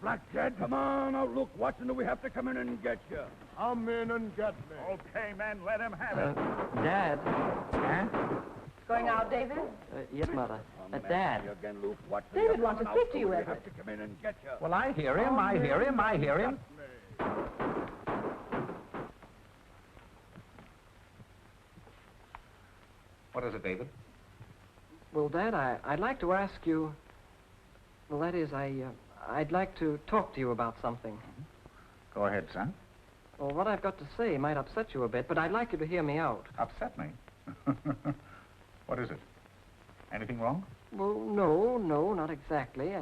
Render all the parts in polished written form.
Black Jed, come on out, Luke Watson, or we have to come in and get you. Come in and get me. Okay, men, let him have it. Dad. Huh? Going out, David? Yes, Mother. Dad. Again, Luke Watson. David wants to speak to you, We Everett. have to come in and get you. Well, I hear him, I hear him, I hear him. What is it, David? Well, Dad, I'd like to ask you... Well, that is, I'd like to talk to you about something. Go ahead, son. Well, what I've got to say might upset you a bit, but I'd like you to hear me out. Upset me? What is it? Anything wrong? Well, no, not exactly.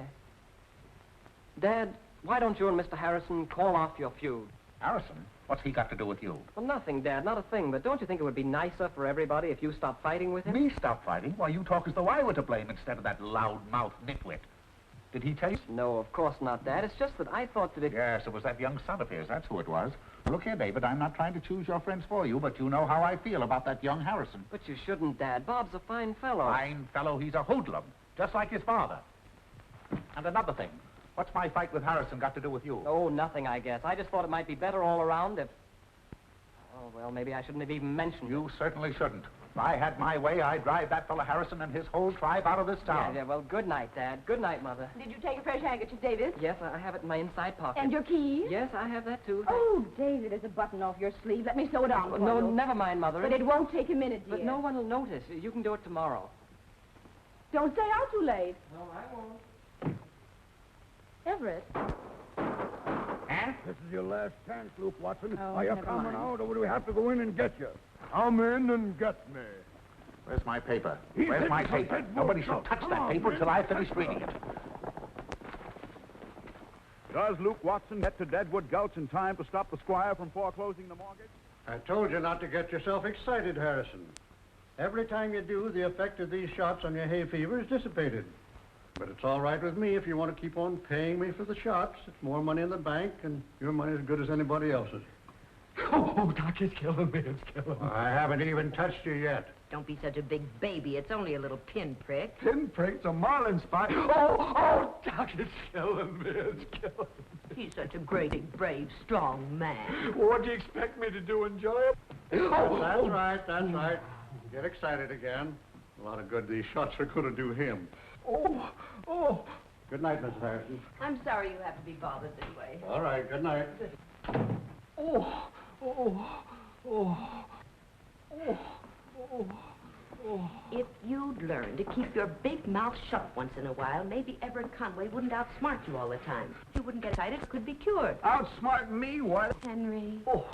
Dad, why don't you and Mr. Harrison call off your feud? Harrison? What's he got to do with you? Well, nothing, Dad, not a thing, but don't you think it would be nicer for everybody if you stopped fighting with him? Me stop fighting? Why, you talk as though I were to blame instead of that loud-mouthed nitwit. Did he tell you? No, of course not, Dad. It's just that I thought that it... Yes, it was that young son of his. That's who it was. Look here, David, I'm not trying to choose your friends for you, but you know how I feel about that young Harrison. But you shouldn't, Dad. Bob's a fine fellow. Fine fellow, he's a hoodlum, just like his father. And another thing, what's my fight with Harrison got to do with you? Oh, nothing, I guess. I just thought it might be better all around if... Oh, well, maybe I shouldn't have even mentioned You it. certainly shouldn't. If I had my way, I'd drive that fellow Harrison and his whole tribe out of this town. Yeah, well, good night, Dad. Good night, Mother. Did you take a fresh handkerchief, David? Yes, I have it in my inside pocket. And your keys? Yes, I have that, too. Oh, David, there's a button off your sleeve. Let me sew it on for No, you. never mind, Mother. But it won't take a minute, dear. But no one will notice. You can do it tomorrow. Don't stay out too late. No, I won't. Everett. Huh? This is your last chance, Luke Watson. Oh, Are you never coming mind. out, or do we have to go in and get you? Come in and get me. Where's my paper? He's Where's in my some paper? dead Nobody book. should touch Come that on, paper man. until I finish reading it. Does Luke Watson get to Deadwood Gulch in time to stop the squire from foreclosing the mortgage? I told you not to get yourself excited, Harrison. Every time you do, the effect of these shots on your hay fever is dissipated. But it's all right with me if you want to keep on paying me for the shots. It's more money in the bank, and your money's as good as anybody else's. Oh, Doc, it's killing me. It's killing me. I haven't even touched you yet. Don't be such a big baby. It's only a little pinprick. Pinprick's a marlin spot. Oh, Doc, it's killing me. It's killing me. He's such a great, big, brave, strong man. Well, what do you expect me to do, enjoy it? That's right. Get excited again. A lot of good these shots are going to do him. Oh. Good night, Mrs. Harrison. I'm sorry you have to be bothered this way. All right, good night. Oh. If you'd learn to keep your big mouth shut once in a while, maybe Everett Conway wouldn't outsmart you all the time. If you wouldn't get excited, it could be cured. Outsmart me? What? Henry. Oh,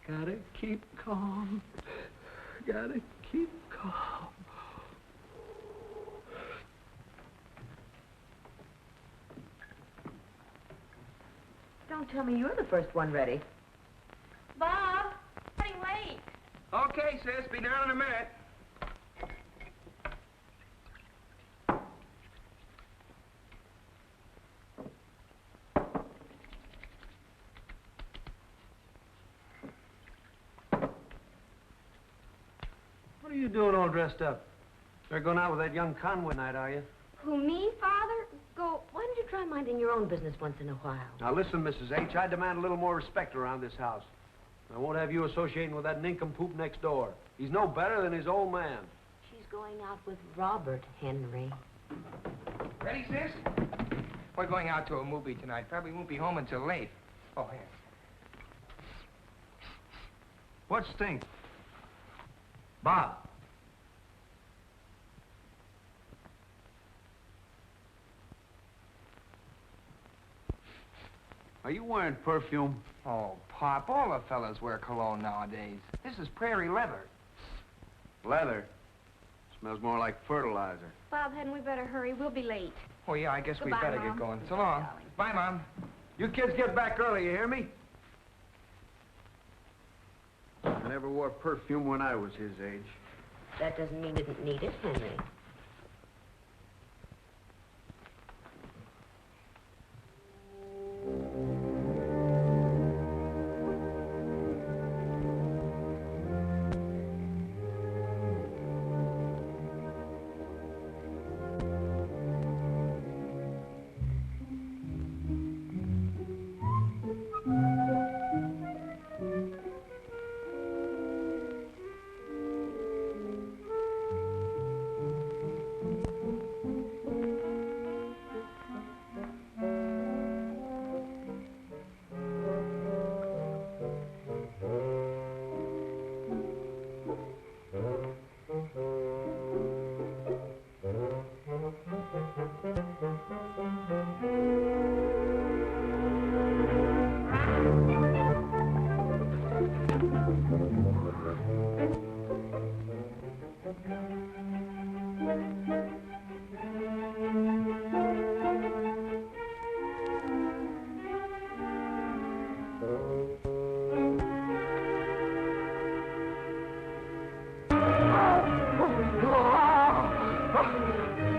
gotta keep calm. Gotta keep calm. Don't tell me you're the first one ready. Bob, running late. Okay, sis. Be down in a minute. What are you doing all dressed up? You're going out with that young Conway night, are you? Who, me, Father? Go. Why don't you try minding your own business once in a while? Now listen, Mrs. H, I demand a little more respect around this house. I won't have you associating with that nincompoop next door. He's no better than his old man. She's going out with Robert, Henry. Ready, sis? We're going out to a movie tonight. Probably won't be home until late. Oh, here. What stinks? Bob. Are you wearing perfume? Oh, Pop, all the fellas wear cologne nowadays. This is prairie leather. Leather. Smells more like fertilizer. Bob, hadn't we better hurry? We'll be late. Oh, yeah, I guess we Goodbye, better Mom. get going. So long. Bye, Mom. You kids get back early, you hear me? I never wore perfume when I was his age. That doesn't mean you didn't need it, Henry.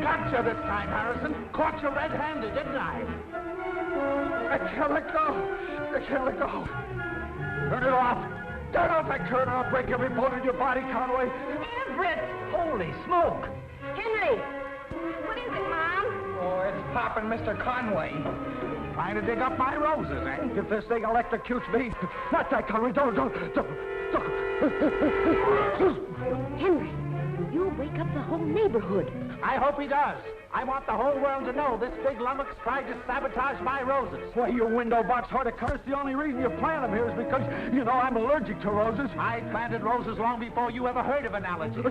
Gotcha this time, Harrison. Caught you red-handed, didn't I? I can't let go. I can't let go. Turn it off. Turn off that curtain or I'll break every bone in your body, Conway. Everett! Holy smoke! Henry! What is it, Mom? Oh, it's Pop and Mr. Conway. Trying to dig up my roses, eh? If this thing electrocutes me, not that, Conway. Don't. Henry, you'll wake up the whole neighborhood. I hope he does. I want the whole world to know this big lummox tried to sabotage my roses. Why, you window box horticulturist, the only reason you plant them here is because, you know, I'm allergic to roses. I planted roses long before you ever heard of an allergy.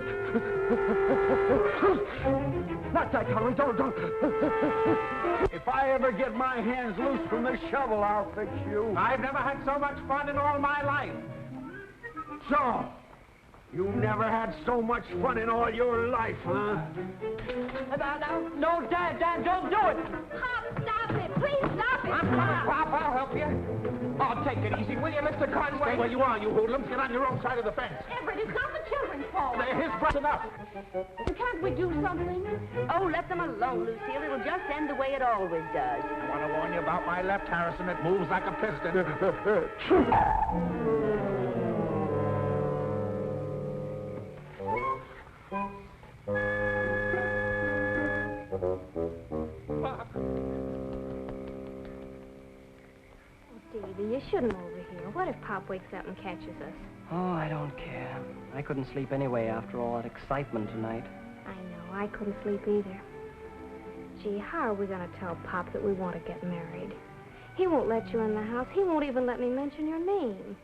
Not that, Conway. Don't. If I ever get my hands loose from this shovel, I'll fix you. I've never had so much fun in all my life. So, you never had so much fun in all your life, huh? No, Dad, don't do it! Pop, stop it! Please stop it! I'm coming, Pop. I'll help you. Oh, take it easy, will you, Mr. Conway? Stay where you are, you hoodlums. Get on your own side of the fence. Everett, it's not the children's fault. They're his breath enough. Can't we do something? Oh, let them alone, Lucille. It'll just end the way it always does. I want to warn you about my left, Harrison. It moves like a piston. Davy, you shouldn't over here. What if Pop wakes up and catches us? Oh, I don't care. I couldn't sleep anyway after all that excitement tonight. I know. I couldn't sleep either. Gee, how are we going to tell Pop that we want to get married? He won't let you in the house. He won't even let me mention your name.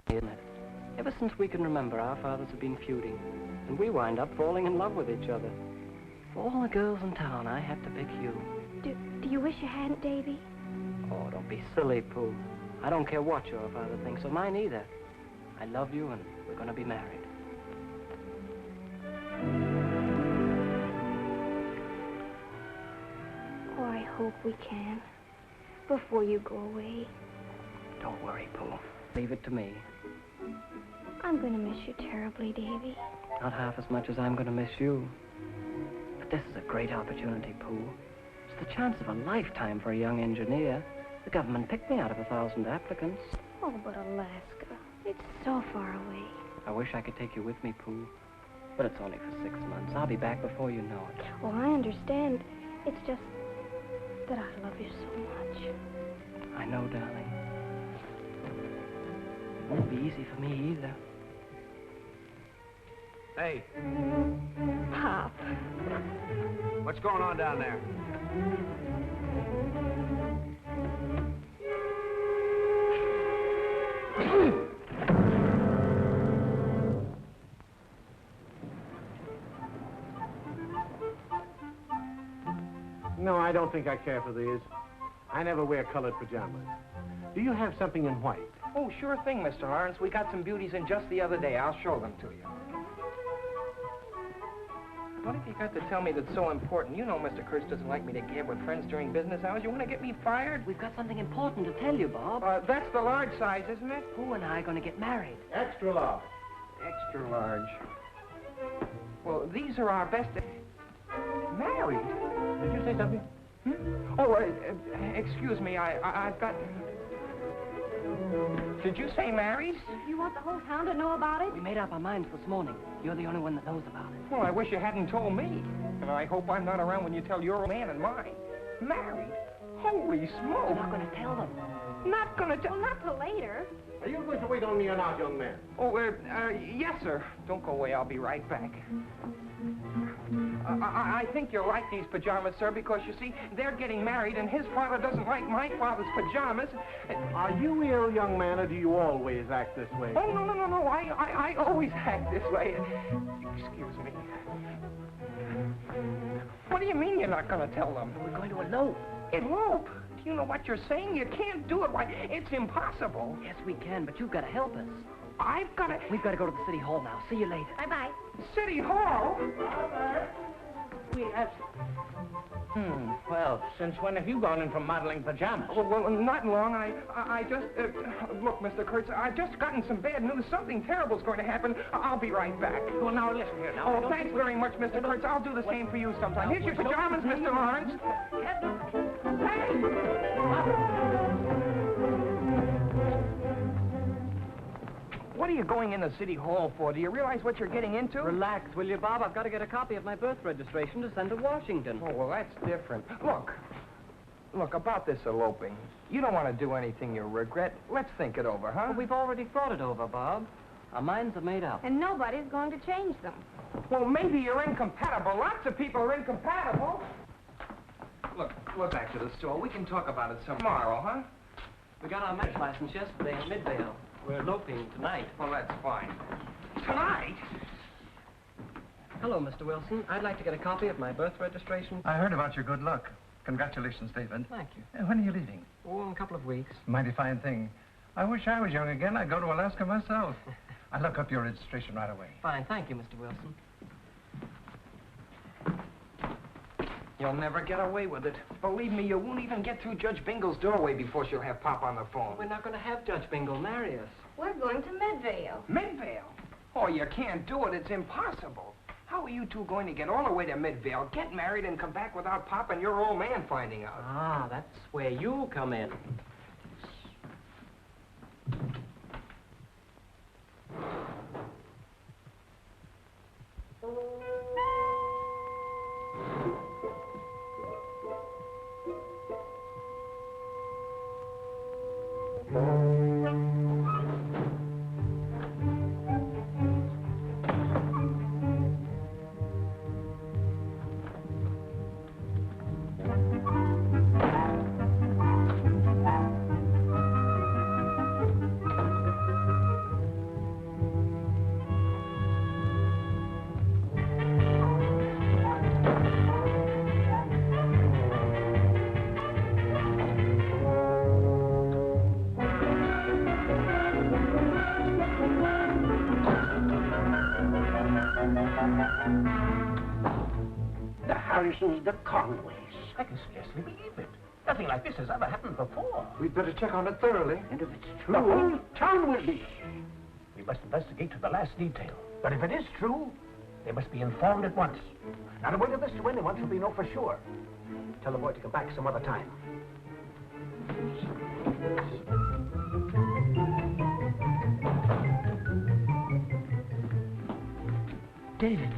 Isn't it? Ever since we can remember, our fathers have been feuding, and we wind up falling in love with each other. Of all the girls in town, I had to pick you. Do you wish you hadn't, Davy? Oh, don't be silly, Pooh. I don't care what your father thinks of mine either. I love you, and we're going to be married. Oh, I hope we can. Before you go away. Don't worry, Pooh. Leave it to me. I'm going to miss you terribly, Davy. Not half as much as I'm going to miss you. But this is a great opportunity, Pooh. It's the chance of a lifetime for a young engineer. The government picked me out of 1,000 applicants. Oh, but Alaska. It's so far away. I wish I could take you with me, Pooh. But it's only for 6 months. I'll be back before you know it. Well, I understand. It's just that I love you so much. I know, darling. It won't be easy for me either. Hey, Pop. what's going on down there? No, I don't think I care for these. I never wear colored pajamas. Do you have something in white? Oh, sure thing, Mr. Lawrence. We got some beauties in just the other day. I'll show them to you. What have you got to tell me that's so important? You know Mr. Kurtz doesn't like me to gab with friends during business hours. You want to get me fired? We've got something important to tell you, Bob. That's the large size, isn't it? Pooh and I are going to get married. Extra large. Extra large. Well, these are our best... Married? Did you say something? Oh, excuse me, I've got... Did you say married? You want the whole town to know about it? We made up our minds this morning. You're the only one that knows about it. Well, I wish you hadn't told me. And I hope I'm not around when you tell your man and mine. Married? Holy smoke. We're not going to tell them. Not gonna tell... Well, not till later. Are you going to wait on me or not, young man? Oh, yes, sir. Don't go away. I'll be right back. I think you'll like these pajamas, sir, because, you see, they're getting married, and his father doesn't like my father's pajamas. Are you ill, young man, or do you always act this way? Oh, no. I always act this way. Excuse me. What do you mean you're not going to tell them? We're going to elope. Elope? Do you know what you're saying? You can't do it. Why, it's impossible. Yes, we can, but you've got to help us. I've got to... We've got to go to the city hall now. See you later. Bye-bye. City Hall? We have... Well, since when have you gone in for modeling pajamas? Well, not long. I just... look, Mr. Kurtz, I've just gotten some bad news. Something terrible's going to happen. I'll be right back. Well, now, listen here. Now, Oh, thanks very much, Mr. Kurtz. I'll do the same for you sometime. Here's your pajamas, Mr. Lawrence. What are you going in the city hall for? Do you realize what you're getting into? Relax, will you, Bob? I've got to get a copy of my birth registration to send to Washington. Oh, well, that's different. Look, about this eloping. You don't want to do anything you regret. Let's think it over, huh? Well, we've already thought it over, Bob. Our minds are made up. And nobody's going to change them. Well, maybe you're incompatible. Lots of people are incompatible. Look, we're back to the store. We can talk about it tomorrow, huh? We got our marriage license yesterday in Midvale. We're eloping tonight. Well, that's fine. Tonight? Hello, Mr. Wilson. I'd like to get a copy of my birth registration. I heard about your good luck. Congratulations, David. Thank you. When are you leaving? Oh, in a couple of weeks. Mighty fine thing. I wish I was young again. I'd go to Alaska myself. I'll look up your registration right away. Fine. Thank you, Mr. Wilson. You'll never get away with it. Believe me, you won't even get through Judge Bingle's doorway before she'll have Pop on the phone. We're not going to have Judge Bingle marry us. We're going to Midvale. Midvale? Oh, you can't do it. It's impossible. How are you two going to get all the way to Midvale, get married, and come back without Pop and your old man finding out? Ah, that's where you come in. The Harrisons, the Conways. I can scarcely believe it. Nothing like this has ever happened before. We'd better check on it thoroughly. And if it's true, the whole town will be. We must investigate to the last detail. But if it is true, they must be informed at once. Not a word of this to anyone till we know for sure. Tell the boy to come back some other time. David,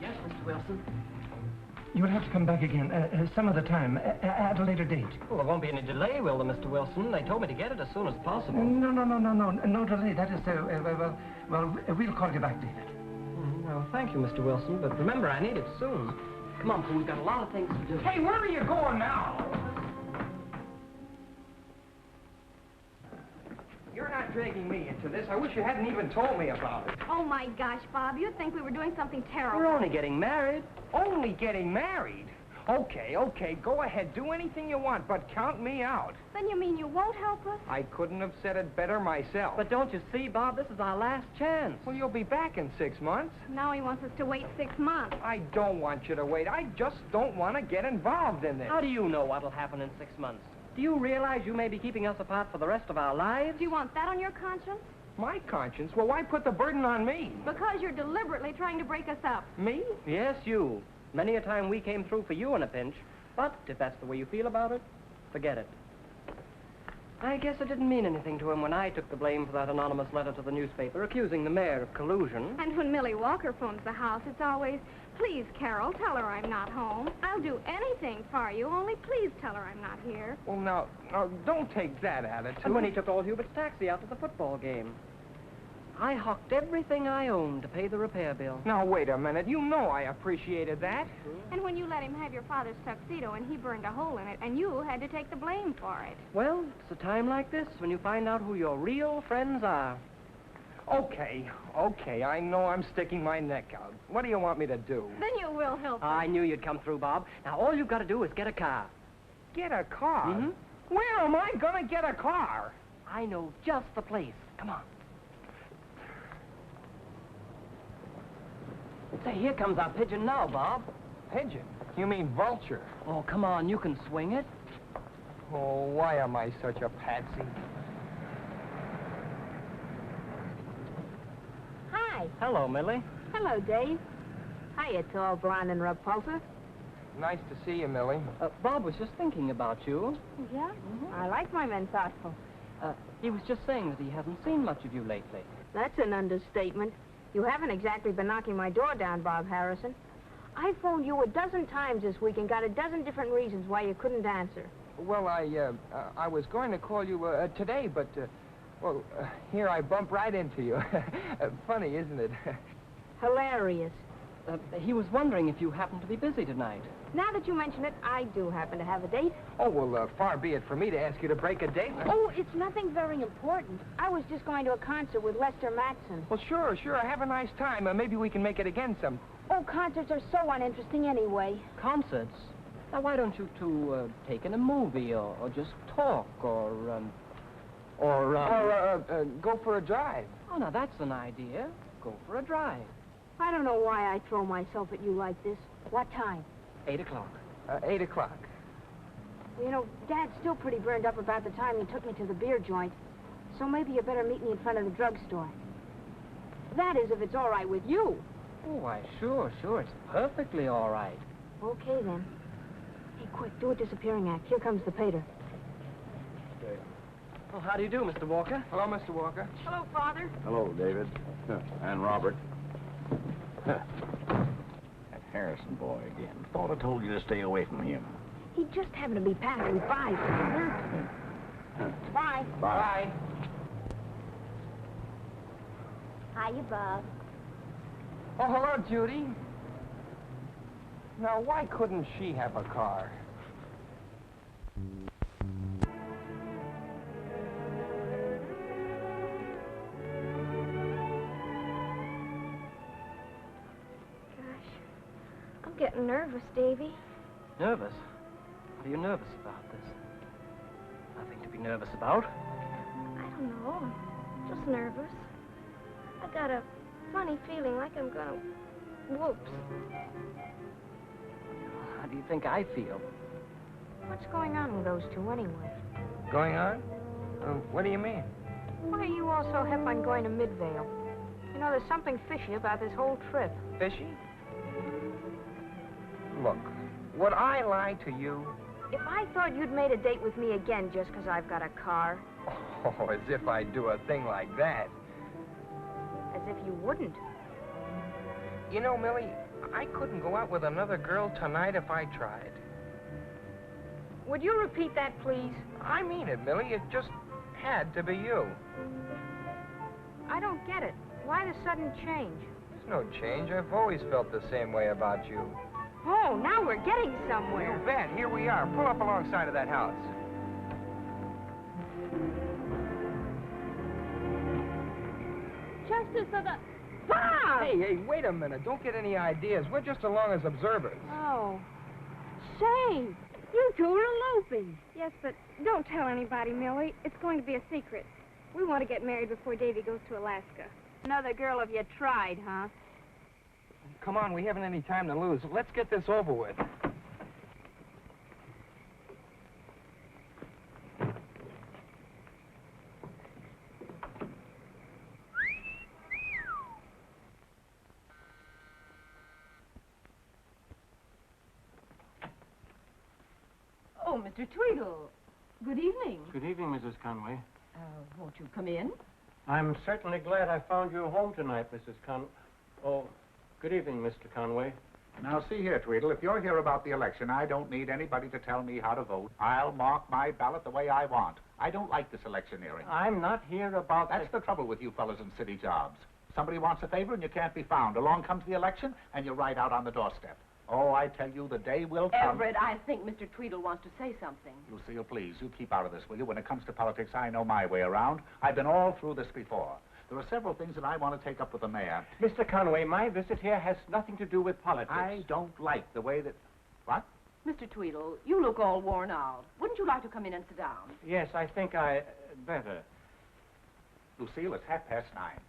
Yes, Mr. Wilson. you will have to come back again some other time, at a later date. Well, there won't be any delay, will there, Mr. Wilson? They told me to get it as soon as possible. No delay. That is, we'll call you back, David. Well, thank you, Mr. Wilson, but remember, I need it soon. Come on, Pooh, we've got a lot of things to do. Hey, where are you going now? You're not dragging me into this. I wish you hadn't even told me about it. Oh, my gosh, Bob, you'd think we were doing something terrible. We're only getting married. Only getting married? Okay, go ahead. Do anything you want, but count me out. Then you mean you won't help us? I couldn't have said it better myself. But don't you see, Bob, this is our last chance. Well, you'll be back in 6 months. Now he wants us to wait 6 months. I don't want you to wait. I just don't want to get involved in this. How do you know what'll happen in 6 months? Do you realize you may be keeping us apart for the rest of our lives? Do you want that on your conscience? My conscience? Well, why put the burden on me? Because you're deliberately trying to break us up. Me? Yes, you. Many a time we came through for you in a pinch. But if that's the way you feel about it, forget it. I guess it didn't mean anything to him when I took the blame for that anonymous letter to the newspaper accusing the mayor of collusion. And when Millie Walker phones the house, it's always, please, Carol, tell her I'm not home. I'll do anything for you, only please tell her I'm not here. Well, now, don't take that attitude. And when he took old Hubert's taxi out to the football game, I hocked everything I owned to pay the repair bill. Now, wait a minute. You know I appreciated that. And when you let him have your father's tuxedo and he burned a hole in it, and you had to take the blame for it. Well, it's a time like this when you find out who your real friends are. Okay, I know I'm sticking my neck out. What do you want me to do? Then you will help us. I knew you'd come through, Bob. Now, all you've got to do is get a car. Get a car? Mm-hmm. Where am I gonna get a car? I know just the place. Come on. Say, here comes our pigeon now, Bob. Pigeon? You mean vulture? Oh, come on, you can swing it. Oh, why am I such a patsy? Hi. Hello, Millie. Hello, Dave. Hiya, tall, blonde, and repulsive. Nice to see you, Millie. Bob was just thinking about you. Yeah? I like my men thoughtful. He was just saying that he hasn't seen much of you lately. That's an understatement. You haven't exactly been knocking my door down, Bob Harrison. I phoned you a dozen times this week and got a dozen different reasons why you couldn't answer. Well, I was going to call you today, but, here I bump right into you. Funny, isn't it? Hilarious. He was wondering if you happened to be busy tonight. Now that you mention it, I do happen to have a date. Oh, well, far be it for me to ask you to break a date. Oh, it's nothing very important. I was just going to a concert with Lester Matson. Well, sure. Have a nice time. Maybe we can make it again some. Oh, concerts are so uninteresting anyway. Concerts? Now, why don't you two take in a movie or just talk or go for a drive. Oh, now, that's an idea. Go for a drive. I don't know why I throw myself at you like this. What time? 8 o'clock. 8 o'clock. You know, Dad's still pretty burned up about the time you took me to the beer joint. So maybe you better meet me in front of the drugstore. That is, if it's all right with you. Oh, why, sure. It's perfectly all right. Okay, then. Hey, quick, do a disappearing act. Here comes the pater. Well, how do you do, Mr. Walker? Hello, Mr. Walker. Hello, Father. Hello, David. And Robert. That Harrison boy again. Thought I told you to stay away from him. He just happened to be passing by, Father. Bye. Bye. Hiya, Bob. Oh, hello, Judy. Now, why couldn't she have a car? I'm getting nervous, Davy. Nervous? What are you nervous about this? Nothing to be nervous about. I don't know. I'm just nervous. I got a funny feeling like I'm gonna... Whoops. How do you think I feel? What's going on with those two, anyway? Going on? What do you mean? Why are you all so hep on going to Midvale? You know, there's something fishy about this whole trip. Fishy? Look, would I lie to you? If I thought you'd made a date with me again just because I've got a car... Oh, as if I'd do a thing like that. As if you wouldn't. You know, Millie, I couldn't go out with another girl tonight if I tried. Would you repeat that, please? I mean it, Millie. It just had to be you. I don't get it. Why the sudden change? There's no change. I've always felt the same way about you. Oh, now we're getting somewhere. You bet. Here we are. Pull up alongside of that house. Justice of the... Bob! Hey, wait a minute. Don't get any ideas. We're just along as observers. Oh. Say, you two are eloping. Yes, but don't tell anybody, Millie. It's going to be a secret. We want to get married before Davy goes to Alaska. Another girl of you tried, huh? Come on, we haven't any time to lose. Let's get this over with. Oh, Mr. Tweedle. Good evening. Good evening, Mrs. Conway. Won't you come in? I'm certainly glad I found you home tonight, Mrs. Conway. Oh, good evening, Mr. Conway. Now, see here, Tweedle, if you're here about the election, I don't need anybody to tell me how to vote. I'll mark my ballot the way I want. I don't like this electioneering. I'm not here about That's the trouble with you fellas in city jobs. Somebody wants a favor and you can't be found. Along comes the election and you're right out on the doorstep. Oh, I tell you, the day will come. Everett, I think Mr. Tweedle wants to say something. Lucille, please, you keep out of this, will you? When it comes to politics, I know my way around. I've been all through this before. There are several things that I want to take up with the mayor. Mr. Conway, my visit here has nothing to do with politics. I don't like the way that... What? Mr. Tweedle, you look all worn out. Wouldn't you like to come in and sit down? Yes, I think I better. Lucille, it's 9:30.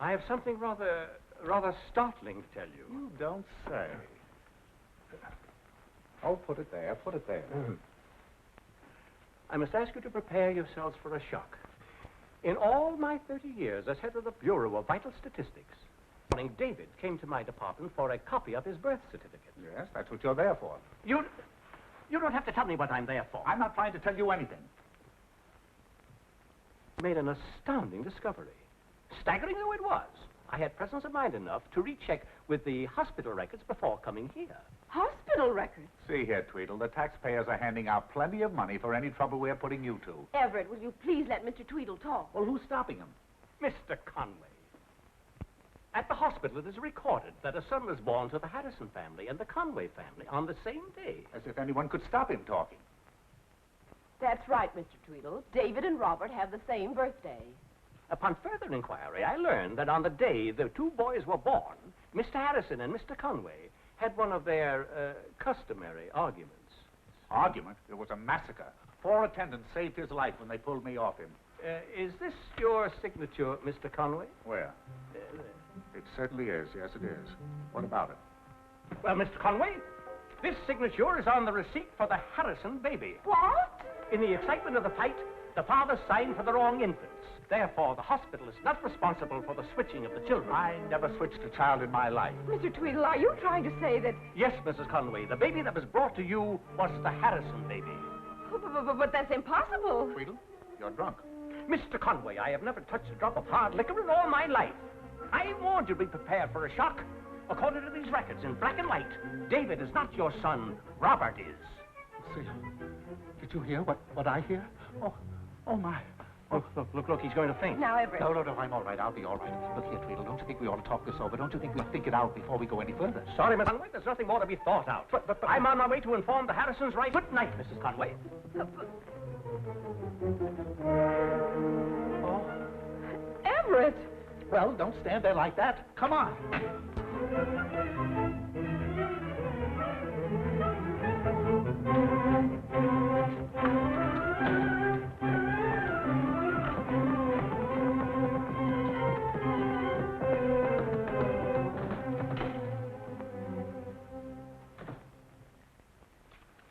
I have something rather startling to tell you. You don't say. Oh, put it there, put it there. I must ask you to prepare yourselves for a shock. In all my 30 years as head of the Bureau of Vital Statistics, David came to my department for a copy of his birth certificate. Yes, that's what you're there for. You don't have to tell me what I'm there for. I'm not trying to tell you anything. Made an astounding discovery. Staggering though it was, I had presence of mind enough to recheck with the hospital records before coming here. Hospital records? See here, Tweedle, the taxpayers are handing out plenty of money for any trouble we're putting you to. Everett, will you please let Mr. Tweedle talk? Well, who's stopping him? Mr. Conway. At the hospital, it is recorded that a son was born to the Harrison family and the Conway family on the same day. As if anyone could stop him talking. That's right, Mr. Tweedle. David and Robert have the same birthday. Upon further inquiry, I learned that on the day the two boys were born, Mr. Harrison and Mr. Conway had one of their customary arguments. Argument? It was a massacre. 4 attendants saved his life when they pulled me off him. Is this your signature, Mr. Conway? Where? It certainly is. Yes, it is. What about it? Well, Mr. Conway, this signature is on the receipt for the Harrison baby. What? In the excitement of the fight, the father signed for the wrong infants. Therefore, the hospital is not responsible for the switching of the children. I never switched a child in my life. Mr. Tweedle, are you trying to say that... Yes, Mrs. Conway. The baby that was brought to you was the Harrison baby. But that's impossible. Tweedle, you're drunk. Mr. Conway, I have never touched a drop of hard liquor in all my life. I warned you to be prepared for a shock. According to these records, in black and white, David is not your son. Robert is. See, did you hear what I hear? Oh, my. Look, he's going to faint. Now, Everett. No, I'm all right. I'll be all right. Look here, Tweedle, don't you think we ought to talk this over? Don't you think we'll think it out before we go any further? Sorry, Miss Conway, there's nothing more to be thought out. But I'm on my way to inform the Harrisons right. Good night, Mrs. Conway. Everett! Well, don't stand there like that. Come on.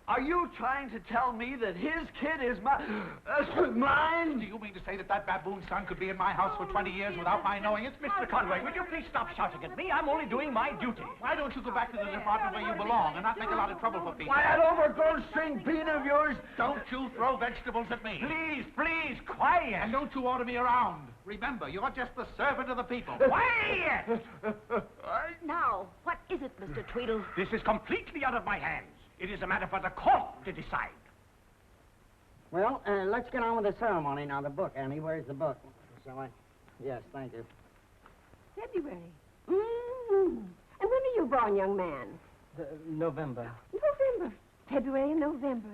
Are you trying to tell me that his kid is mine? Do you mean to say that baboon son could be in my house for 20 years without my knowing it? Mr. Conway, would you please stop shouting at me? I'm only doing my duty. Why don't you go back to the department where you belong and not make a lot of trouble for people? Why, that overgrown string bean of yours? Don't you throw vegetables at me. Please, quiet. And don't you order me around. Remember, you're just the servant of the people. Quiet! Now, what is it, Mr. Tweedle? This is completely out of my hands. It is a matter for the court to decide. Well, let's get on with the ceremony now. The book, Annie. Where's the book? Shall I? Yes, thank you. February. Mm-hmm. And when are you born, young man? November. November. February and November.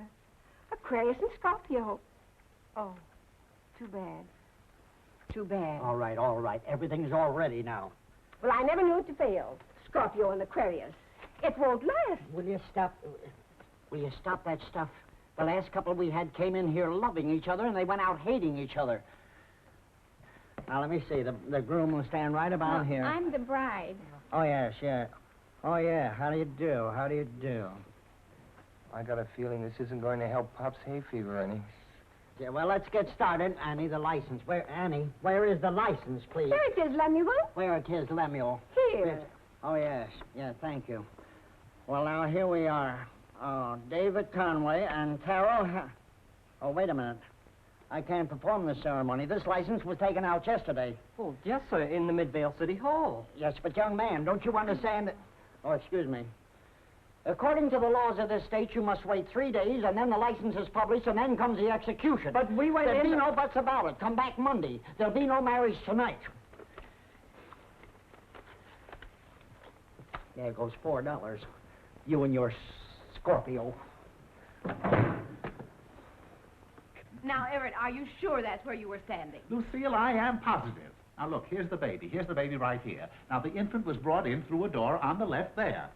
Aquarius and Scorpio. Oh, too bad. Too bad. All right. Everything's all ready now. Well, I never knew it to fail. Scorpio and Aquarius. It won't last. Will you stop? Will you stop that stuff? The last couple we had came in here loving each other, and they went out hating each other. Now, let me see. The groom will stand right about here. I'm the bride. Oh, yes, yeah. Oh, yeah. How do you do? How do you do? I got a feeling this isn't going to help Pop's hay fever any. Yeah, well, let's get started. Annie, the license. Annie, where is the license, please? Here it is, Lemuel. Where it is, Lemuel? Here. Oh, yes. Yeah, thank you. Well, now, here we are. Oh, David Conway and Carol... Oh, wait a minute. I can't perform this ceremony. This license was taken out yesterday. Oh, yes, sir, in the Midvale City Hall. Yes, but young man, don't you understand that... Oh, excuse me. According to the laws of this state, you must wait 3 days, and then the license is published, and then comes the execution. But we went There'll in... be no buts about it. Come back Monday. There'll be no marriage tonight. There goes $4. You and your Scorpio. Now, Everett, are you sure that's where you were standing? Lucille, I am positive. Now, look, here's the baby. Here's the baby right here. Now, the infant was brought in through a door on the left there.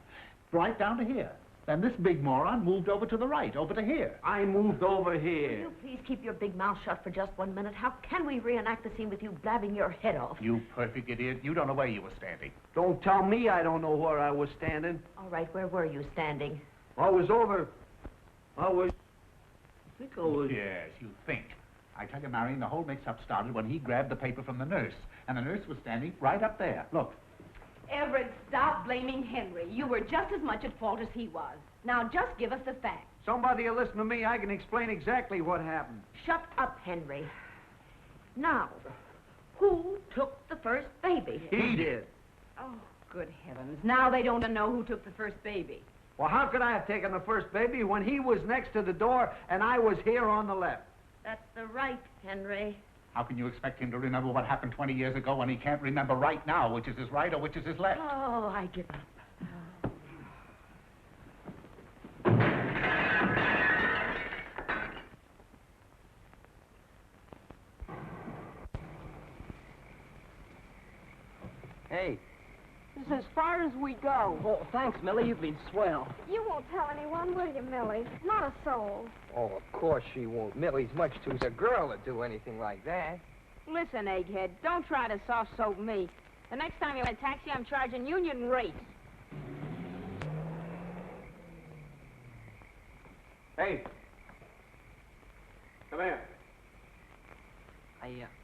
Right down to here. Then this big moron moved over to the right, over to here. I moved over Will here. you please keep your big mouth shut for just 1 minute? How can we reenact the scene with you blabbing your head off? You perfect idiot. You don't know where you were standing. Don't tell me I don't know where I was standing. All right, where were you standing? I was... I think I was... Yes, you think. I tell you, Marion, the whole mix-up started when he grabbed the paper from the nurse. And the nurse was standing right up there. Look. Everett, stop blaming Henry. You were just as much at fault as he was. Now, just give us the facts. Somebody will listen to me. I can explain exactly what happened. Shut up, Henry. Now, who took the first baby? He did. Oh, good heavens. Now they don't know who took the first baby. Well, how could I have taken the first baby when he was next to the door and I was here on the left? That's the right, Henry. How can you expect him to remember what happened 20 years ago when he can't remember right now which is his right or which is his left? Oh, I give up. Hey. This is as far as we go. Oh, thanks, Millie. You've been swell. You won't tell anyone, will you, Millie? Not a soul. Oh, of course she won't. Millie's much too a girl to do anything like that. Listen, egghead, don't try to soft-soap me. The next time you're in a taxi, I'm charging union rates. Hey. Come here.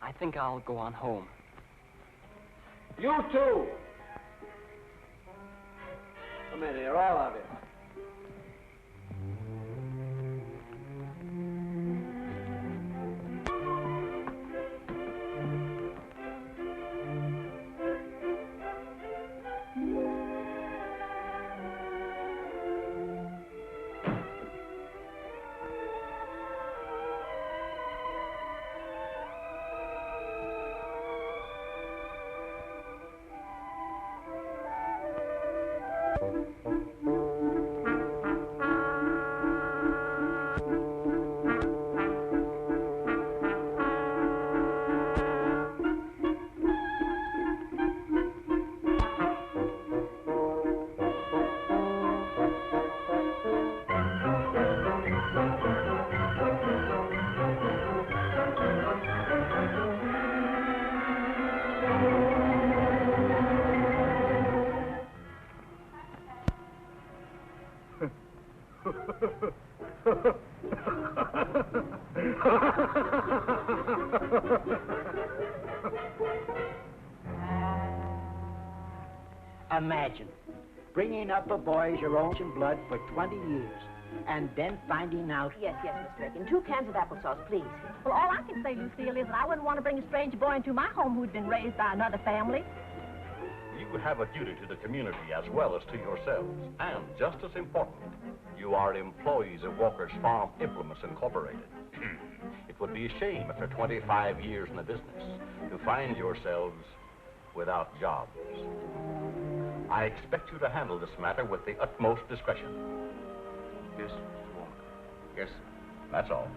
I think I'll go on home. You too. Come in here, all of you. Imagine bringing up a boy as your own blood for 20 years and then finding out... Yes, Miss Perkin. 2 cans of applesauce, please. Well, all I can say, Lucille, is that I wouldn't want to bring a strange boy into my home who'd been raised by another family. You have a duty to the community as well as to yourselves. And just as important, you are employees of Walker's Farm Implements Incorporated. It would be a shame after 25 years in the business to find yourselves without jobs. I expect you to handle this matter with the utmost discretion. Yes, Mr. Walker. Yes, That's all.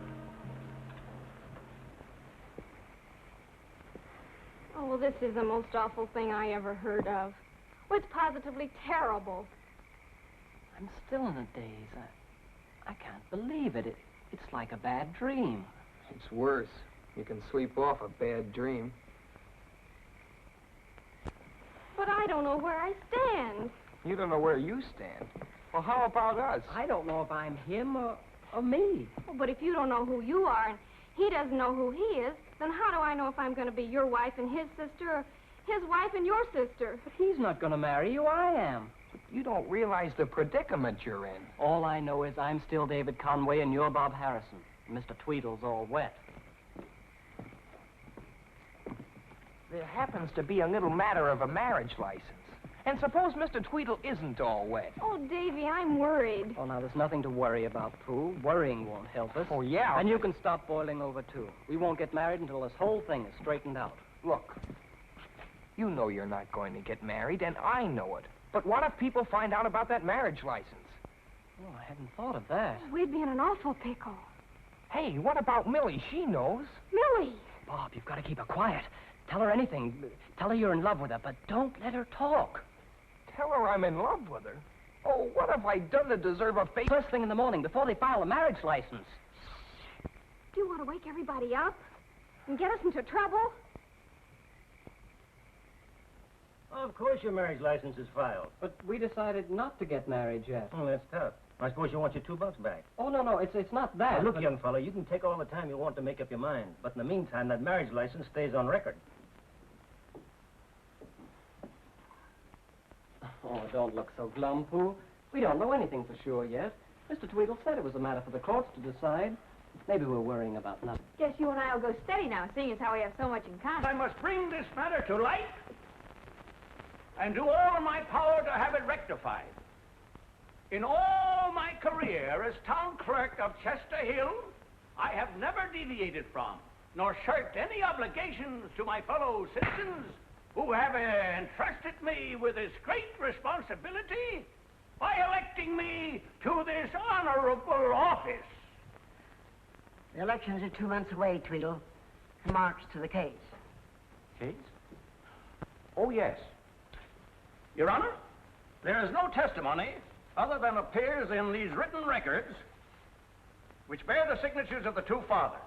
Oh, well, this is the most awful thing I ever heard of. Oh, it's positively terrible. I'm still in a daze. I can't believe it. It's like a bad dream. It's worse. You can sleep off a bad dream. But I don't know where I stand. You don't know where you stand. Well, how about us? I don't know if I'm him or me. Oh, but if you don't know who you are and he doesn't know who he is, then how do I know if I'm going to be your wife and his sister or his wife and your sister? But he's not going to marry you. I am. But you don't realize the predicament you're in. All I know is I'm still David Conway and you're Bob Harrison. Mr. Tweedle's all wet. There happens to be a little matter of a marriage license. And suppose Mr. Tweedle isn't all wet. Oh, Davy, I'm worried. Oh, now, there's nothing to worry about, Pooh. Worrying won't help us. Oh, yeah. And you can stop boiling over, too. We won't get married until this whole thing is straightened out. Look, you know you're not going to get married, and I know it. But what if people find out about that marriage license? Oh, I hadn't thought of that. We'd be in an awful pickle. Hey, what about Millie? She knows. Millie! Bob, you've got to keep her quiet. Tell her anything. Tell her you're in love with her, but don't let her talk. Tell her I'm in love with her? Oh, what have I done to deserve a fate? First thing in the morning, before they file a marriage license. Do you want to wake everybody up and get us into trouble? Oh, of course your marriage license is filed. But we decided not to get married yet. Oh, that's tough. I suppose you want your $2 back. Oh, no, it's not that. Now, look, but... young fellow, you can take all the time you want to make up your mind. But in the meantime, that marriage license stays on record. Oh, don't look so glum, Pooh. We don't know anything for sure yet. Mr. Tweedle said it was a matter for the courts to decide. Maybe we're worrying about nothing. Guess you and I will go steady now, seeing as how we have so much in common. I must bring this matter to light and do all in my power to have it rectified. In all my career as town clerk of Chester Hill, I have never deviated from nor shirked any obligations to my fellow citizens who have entrusted me with this great responsibility by electing me to this honorable office. The elections are 2 months away, Tweedle. Remarks to the case. Case? Oh, yes. Your Honor, there is no testimony other than appears in these written records which bear the signatures of the two fathers.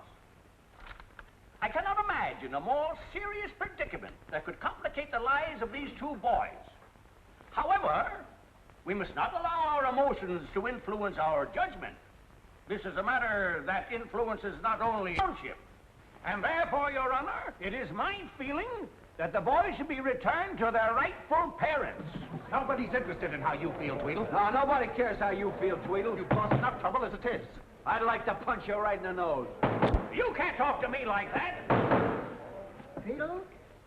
I cannot imagine a more serious predicament that could complicate the lives of these two boys. However, we must not allow our emotions to influence our judgment. This is a matter that influences not only township, and therefore, Your Honor, it is my feeling that the boys should be returned to their rightful parents. Nobody's interested in how you feel, Tweedle. No, nobody cares how you feel, Tweedle. You've caused enough trouble as it is. I'd like to punch you right in the nose. You can't talk to me like that. Tweedle,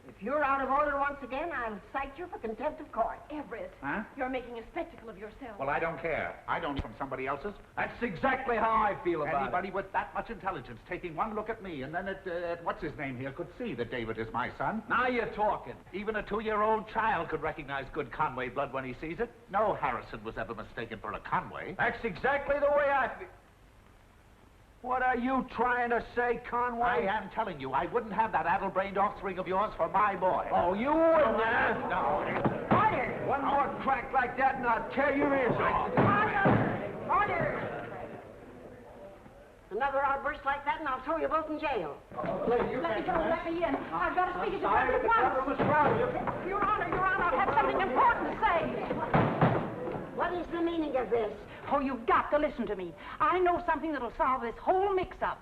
if you're out of order once again, I'll cite you for contempt of court. Everett, Huh? you're making a spectacle of yourself. Well, I don't care. I don't need from somebody else's. That's exactly how I feel about Anybody with that much intelligence taking one look at me and then at what's-his-name here could see that David is my son. it. Now you're talking. Even a 2-year-old child could recognize good Conway blood when he sees it. No Harrison was ever mistaken for a Conway. That's exactly the way I feel. What are you trying to say, Conway? I am telling you, I wouldn't have that addle-brained offspring of yours for my boy. Oh, you wouldn't, huh? No. Order! One more crack like that and I'll tear your ears off. Order! Another outburst like that and I'll throw you both in jail. Let me go, let me in. I've got to speak to the judge at once. Your Honor, I have something important to say. What is the meaning of this? Oh, you've got to listen to me. I know something that'll solve this whole mix-up.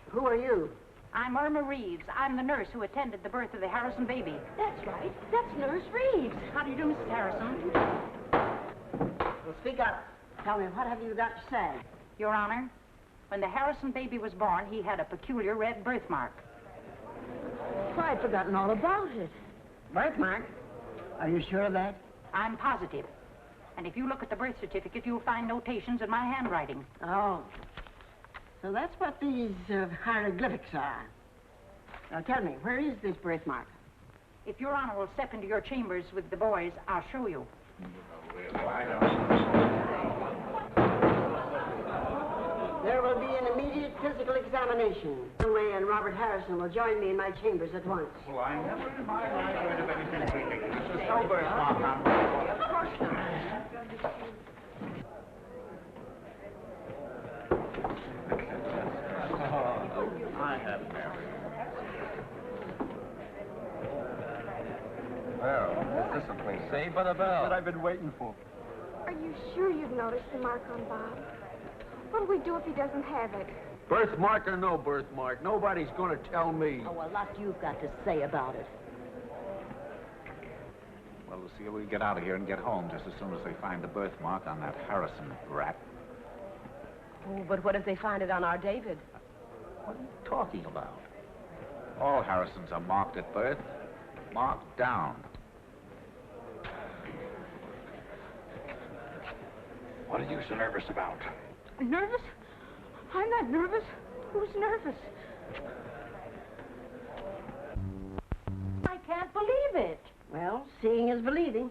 Who are you? I'm Irma Reeves. I'm the nurse who attended the birth of the Harrison baby. That's right. That's Nurse Reeves. How do you do, Mrs. Harrison? Well, speak up. Tell me, what have you got to say? Your Honor, when the Harrison baby was born, he had a peculiar red birthmark. Why, I'd forgotten all about it. Birthmark? Are you sure of that? I'm positive. And if you look at the birth certificate, you'll find notations in my handwriting. Oh. So that's what these hieroglyphics are. Now tell me, where is this birthmark? If Your Honor will step into your chambers with the boys, I'll show you. There will be an immediate physical examination. Conway and Robert Harrison will join me in my chambers at once. Well, I never in my life heard of anything ridiculous. There's no birthmark on me. Of course not. discipline. Saved by the bell. That I've been waiting for. Are you sure you've noticed the mark on Bob? What'll we do if he doesn't have it? Birthmark or no birthmark, nobody's going to tell me. Oh, a lot you've got to say about it. Well, Lucia, we'll get out of here and get home just as soon as they find the birthmark on that Harrison rat. Oh, but what if they find it on our David? What are you talking about? All Harrisons are marked at birth. Marked down. What are you so nervous about? Nervous? I'm not nervous. Who's nervous? I can't believe it. Well, seeing is believing.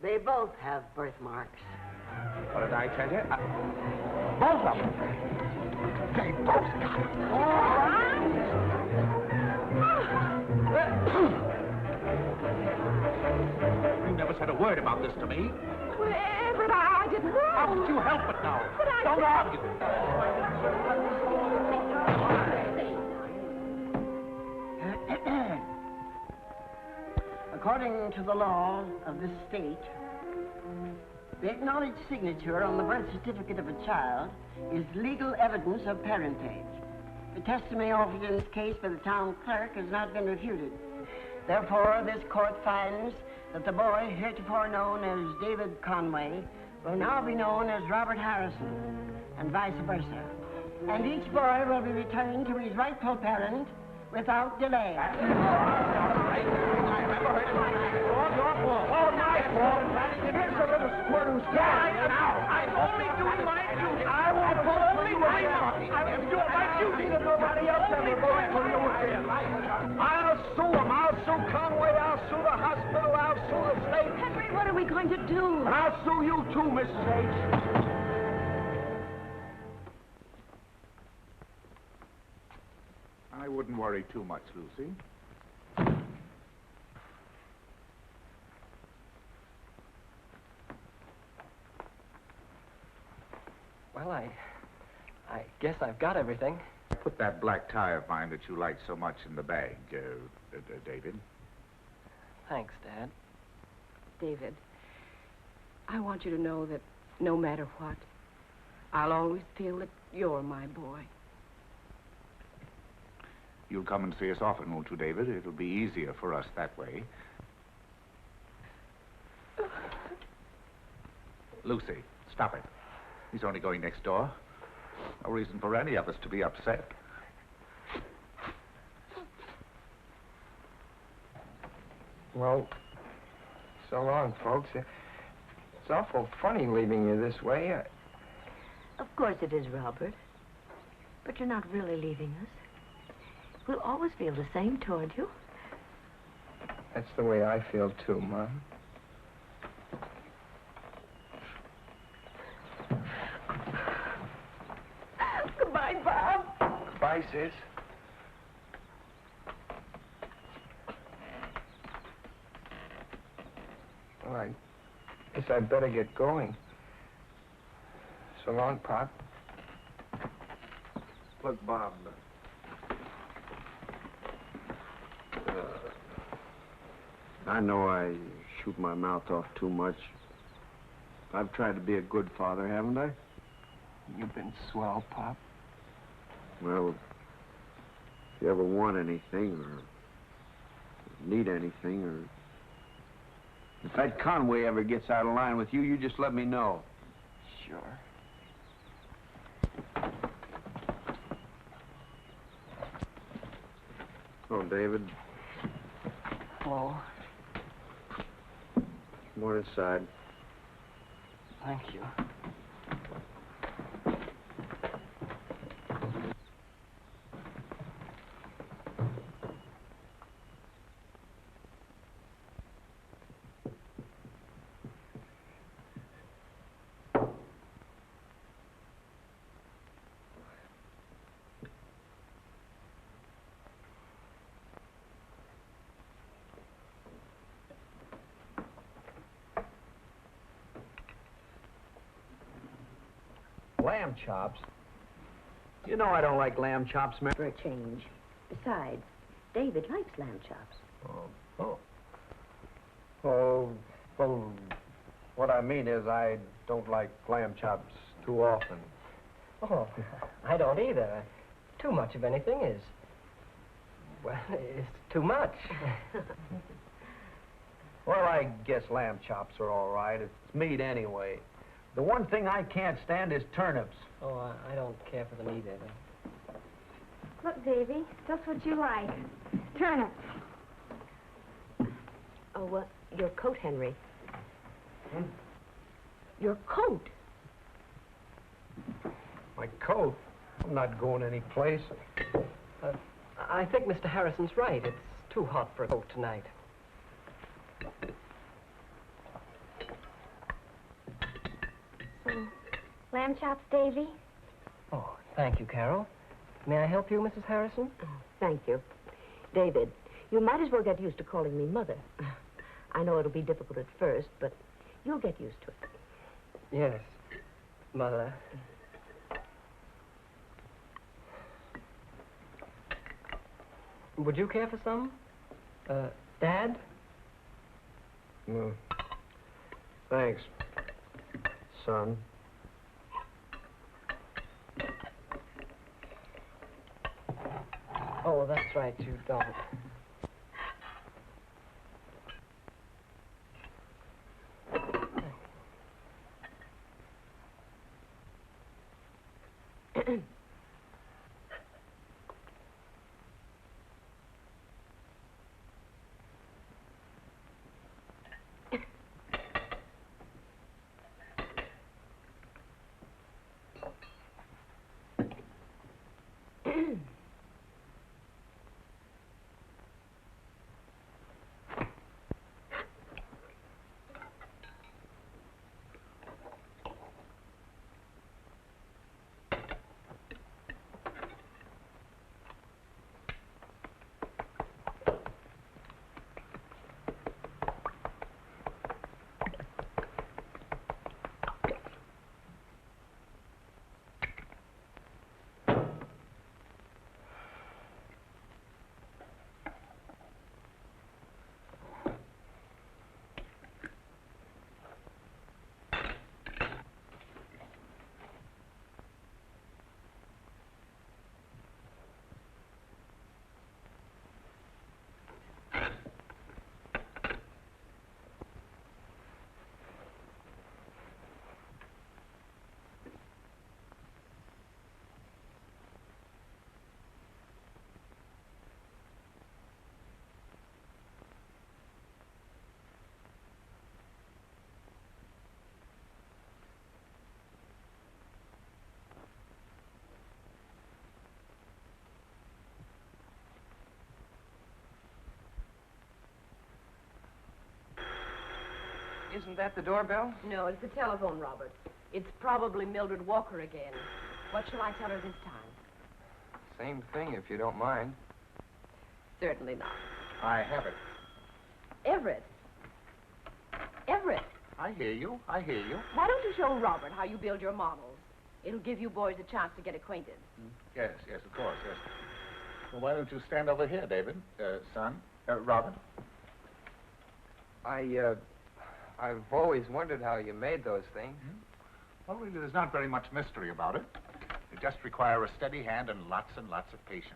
They both have birthmarks. What did I tell you? Both of them. They both got it. You never said a word about this to me. Well, but I didn't know. How could you help it now? But I Don't argue. According to the law of this state, the acknowledged signature on the birth certificate of a child is legal evidence of parentage. The testimony offered in this case by the town clerk has not been refuted. Therefore, this court finds that the boy heretofore known as David Conway will now be known as Robert Harrison, and vice versa. And each boy will be returned to his rightful parent without delay. All my fault. Here's a little squirt who's dying now. I'm only doing my duty. I won't only my duty. I will do my duty that nobody else ever voted for you again. I'll sue him. I'll sue Conway. I'll sue the hospital. I'll sue the state. Henry, what are we going to do? And I'll sue you too, Mrs. H. I wouldn't worry too much, Lucy. Well, I guess I've got everything. Put that black tie of mine that you like so much in the bag, David. Thanks, Dad. David, I want you to know that no matter what, I'll always feel that you're my boy. You'll come and see us often, won't you, David? It'll be easier for us that way. Lucy, stop it. He's only going next door. No reason for any of us to be upset. Well, so long, folks. It's awful funny leaving you this way. Of course it is, Robert. But you're not really leaving us. We'll always feel the same toward you. That's the way I feel, too, Mom. Goodbye, Bob. Goodbye, sis. Well, I guess I'd better get going. So long, Pop. Look, Bob. I know I shoot my mouth off too much. I've tried to be a good father, haven't I? You've been swell, Pop. Well, if you ever want anything or need anything or... If that Conway ever gets out of line with you, you just let me know. Sure. Oh, David. Oh, Come on inside. thank you. Lamb chops? You know I don't like lamb chops, Mary. For a change. Besides, David likes lamb chops. Oh, well, what I mean is I don't like lamb chops too often. Oh, I don't either. Too much of anything is... well, it's too much. Well, I guess lamb chops are all right. It's meat anyway. The one thing I can't stand is turnips. Oh, I don't care for them either. Look, Davy, just what you like. Turnips. Oh, your coat, Henry. Hmm? Your coat. My coat? I'm not going any place. I think Mr. Harrison's right. It's too hot for a coat tonight. Some lamb chops, Davy? Oh, thank you, Carol. May I help you, Mrs. Harrison? Thank you. David, you might as well get used to calling me Mother. I know it'll be difficult at first, but you'll get used to it. Yes, Mother. Would you care for some? Dad? Thanks, son. Oh, that's right, you don't. Isn't that the doorbell? No, it's the telephone, Robert. It's probably Mildred Walker again. What shall I tell her this time? Same thing, if you don't mind. Certainly not. I have it. Everett. Everett, I hear you. I hear you. why don't you show Robert how you build your models? It'll give you boys a chance to get acquainted. Yes, yes, of course, yes. Well, why don't you stand over here, David? Son? Robert? I've always wondered how you made those things. Well, really, there's not very much mystery about it. You just require a steady hand and lots of patience.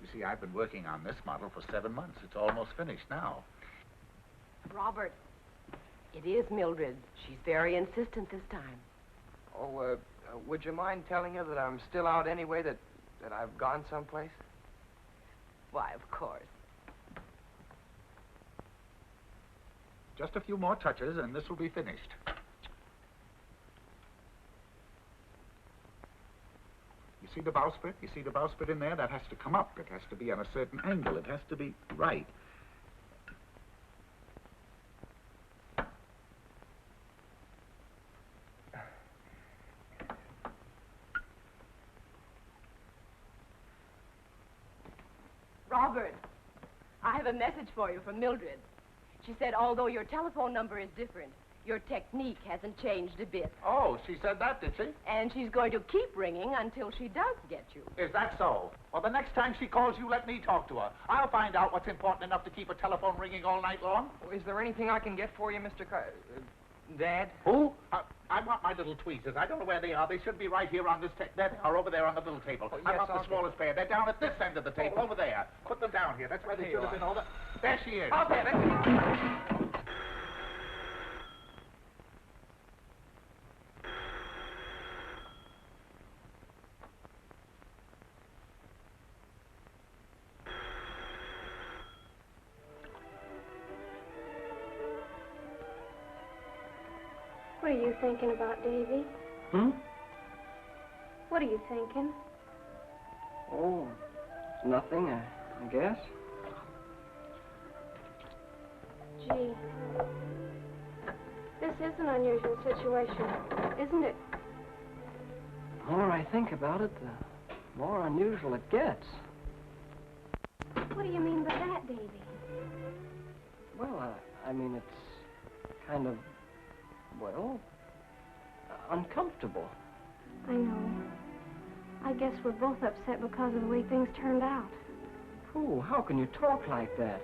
You see, I've been working on this model for 7 months. It's almost finished now. Robert, it is Mildred. She's very insistent this time. Oh, would you mind telling her that I'm still out anyway, that I've gone someplace? Why, of course. Just a few more touches, and this will be finished. You see the bowsprit? You see the bowsprit in there? That has to come up. It has to be on a certain angle. It has to be right. Robert, I have a message for you from Mildred. She said although your telephone number is different, Your technique hasn't changed a bit. Oh, she said that, did she? And she's going to keep ringing until she does get you. Is that so? Well, the next time she calls you, let me talk to her. I'll find out what's important enough to keep her telephone ringing all night long. Is there anything I can get for you, Mr. Dad? Who? I want my little tweezers. I don't know where they are. They should be right here on this table. There they are, over there on the little table. Oh, I yes, want the I'll smallest pair. They're down at this end of the table, over there. Put them down here. That's where they Here should you have been are. over. There she is. I'll get it. What are you thinking about, Davy? What are you thinking? Oh, nothing, I guess. Gee, this is an unusual situation, isn't it? The more I think about it, the more unusual it gets. What do you mean by that, Davy? Well, I mean, it's kind of, well, uncomfortable. I know. I guess we're both upset because of the way things turned out. Pooh, how can you talk like that?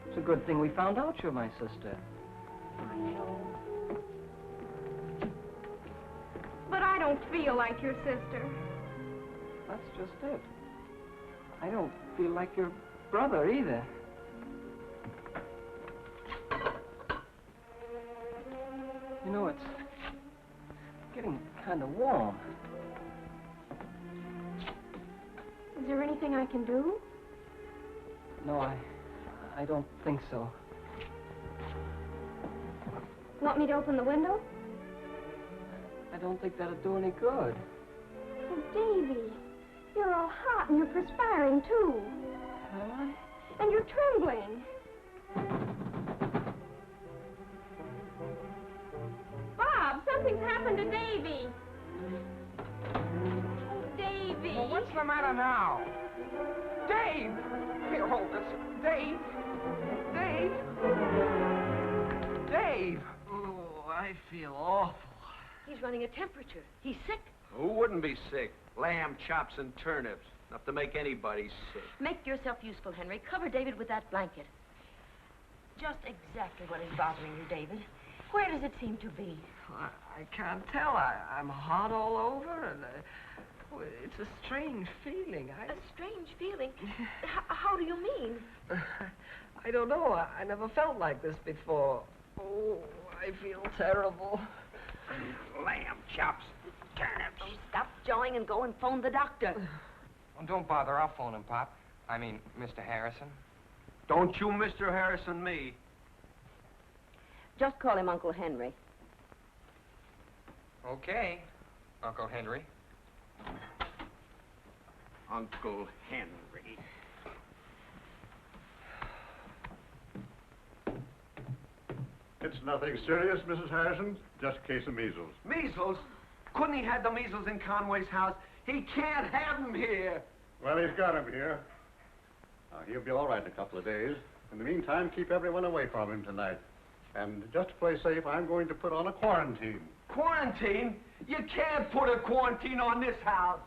It's a good thing we found out you're my sister. I know. But I don't feel like your sister. That's just it. I don't feel like your brother either. You know, it's getting kind of warm. Is there anything I can do? No, I don't think so. Want me to open the window? I don't think that'd do any good. Oh, Davy, you're all hot and you're perspiring, too. Am I? And you're trembling. Bob, something's happened to Davy. Oh, Davy. Well, what's the matter now? Dave! Here, hold this. Dave! Dave! Dave! Oh, I feel awful. He's running a temperature. He's sick. Who wouldn't be sick? Lamb chops and turnips. Enough to make anybody sick. Make yourself useful, Henry. Cover David with that blanket. Just exactly what is bothering you, David. Where does it seem to be? I can't tell. I'm hot all over, and it's a strange feeling. A strange feeling? How do you mean? I don't know. I never felt like this before. Oh, I feel terrible. Lamb chops, turnips. Oh, stop jawing and go and phone the doctor. Oh, don't bother. I'll phone him, Pop. I mean, Mr. Harrison. Don't you Mr. Harrison me. Just call him Uncle Henry. Okay, Uncle Henry. Uncle Henry. It's nothing serious, Mrs. Harrison. Just a case of measles. Measles? Couldn't he have the measles in Conway's house? He can't have them here. Well, he's got him here. He'll be all right in a couple of days. In the meantime, keep everyone away from him tonight. And just to play safe, I'm going to put on a quarantine. Quarantine? You can't put a quarantine on this house.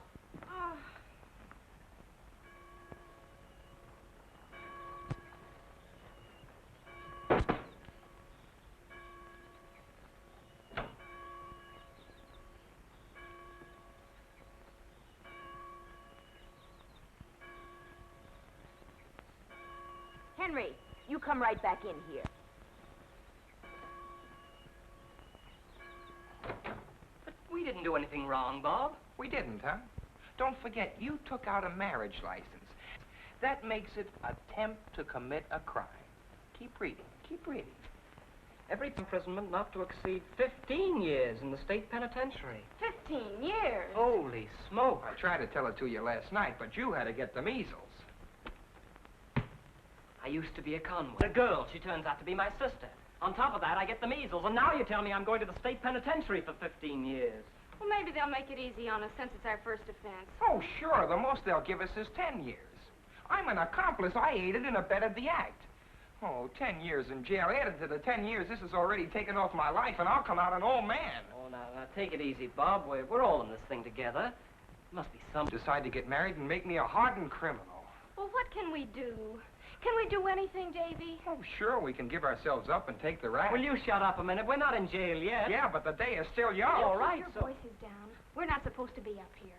Henry, you come right back in here. But we didn't do anything wrong, Bob. We didn't, huh? Don't forget, you took out a marriage license. That makes it attempt to commit a crime. Keep reading. Keep reading. Every imprisonment not to exceed 15 years in the state penitentiary. 15 years? Holy smoke. I tried to tell it to you last night, but you had to get the measles. I used to be a Conway. The girl, she turns out to be my sister. On top of that, I get the measles, and now you tell me I'm going to the state penitentiary for 15 years. Well, maybe they'll make it easy on us since it's our first offense. Oh, sure. The most they'll give us is 10 years. I'm an accomplice. I aided and abetted the act. Oh, 10 years in jail. Added to the 10 years, this has already taken off my life, and I'll come out an old man. Oh, now, take it easy, Bob. We're all in this thing together. Must be some... Decide to get married and make me a hardened criminal. Well, what can we do? Can we do anything, Davy? Oh, sure, we can give ourselves up and take the rap. Will you shut up a minute? We're not in jail yet. Yeah, but the day is still young. All right, Keep your voices down. We're not supposed to be up here.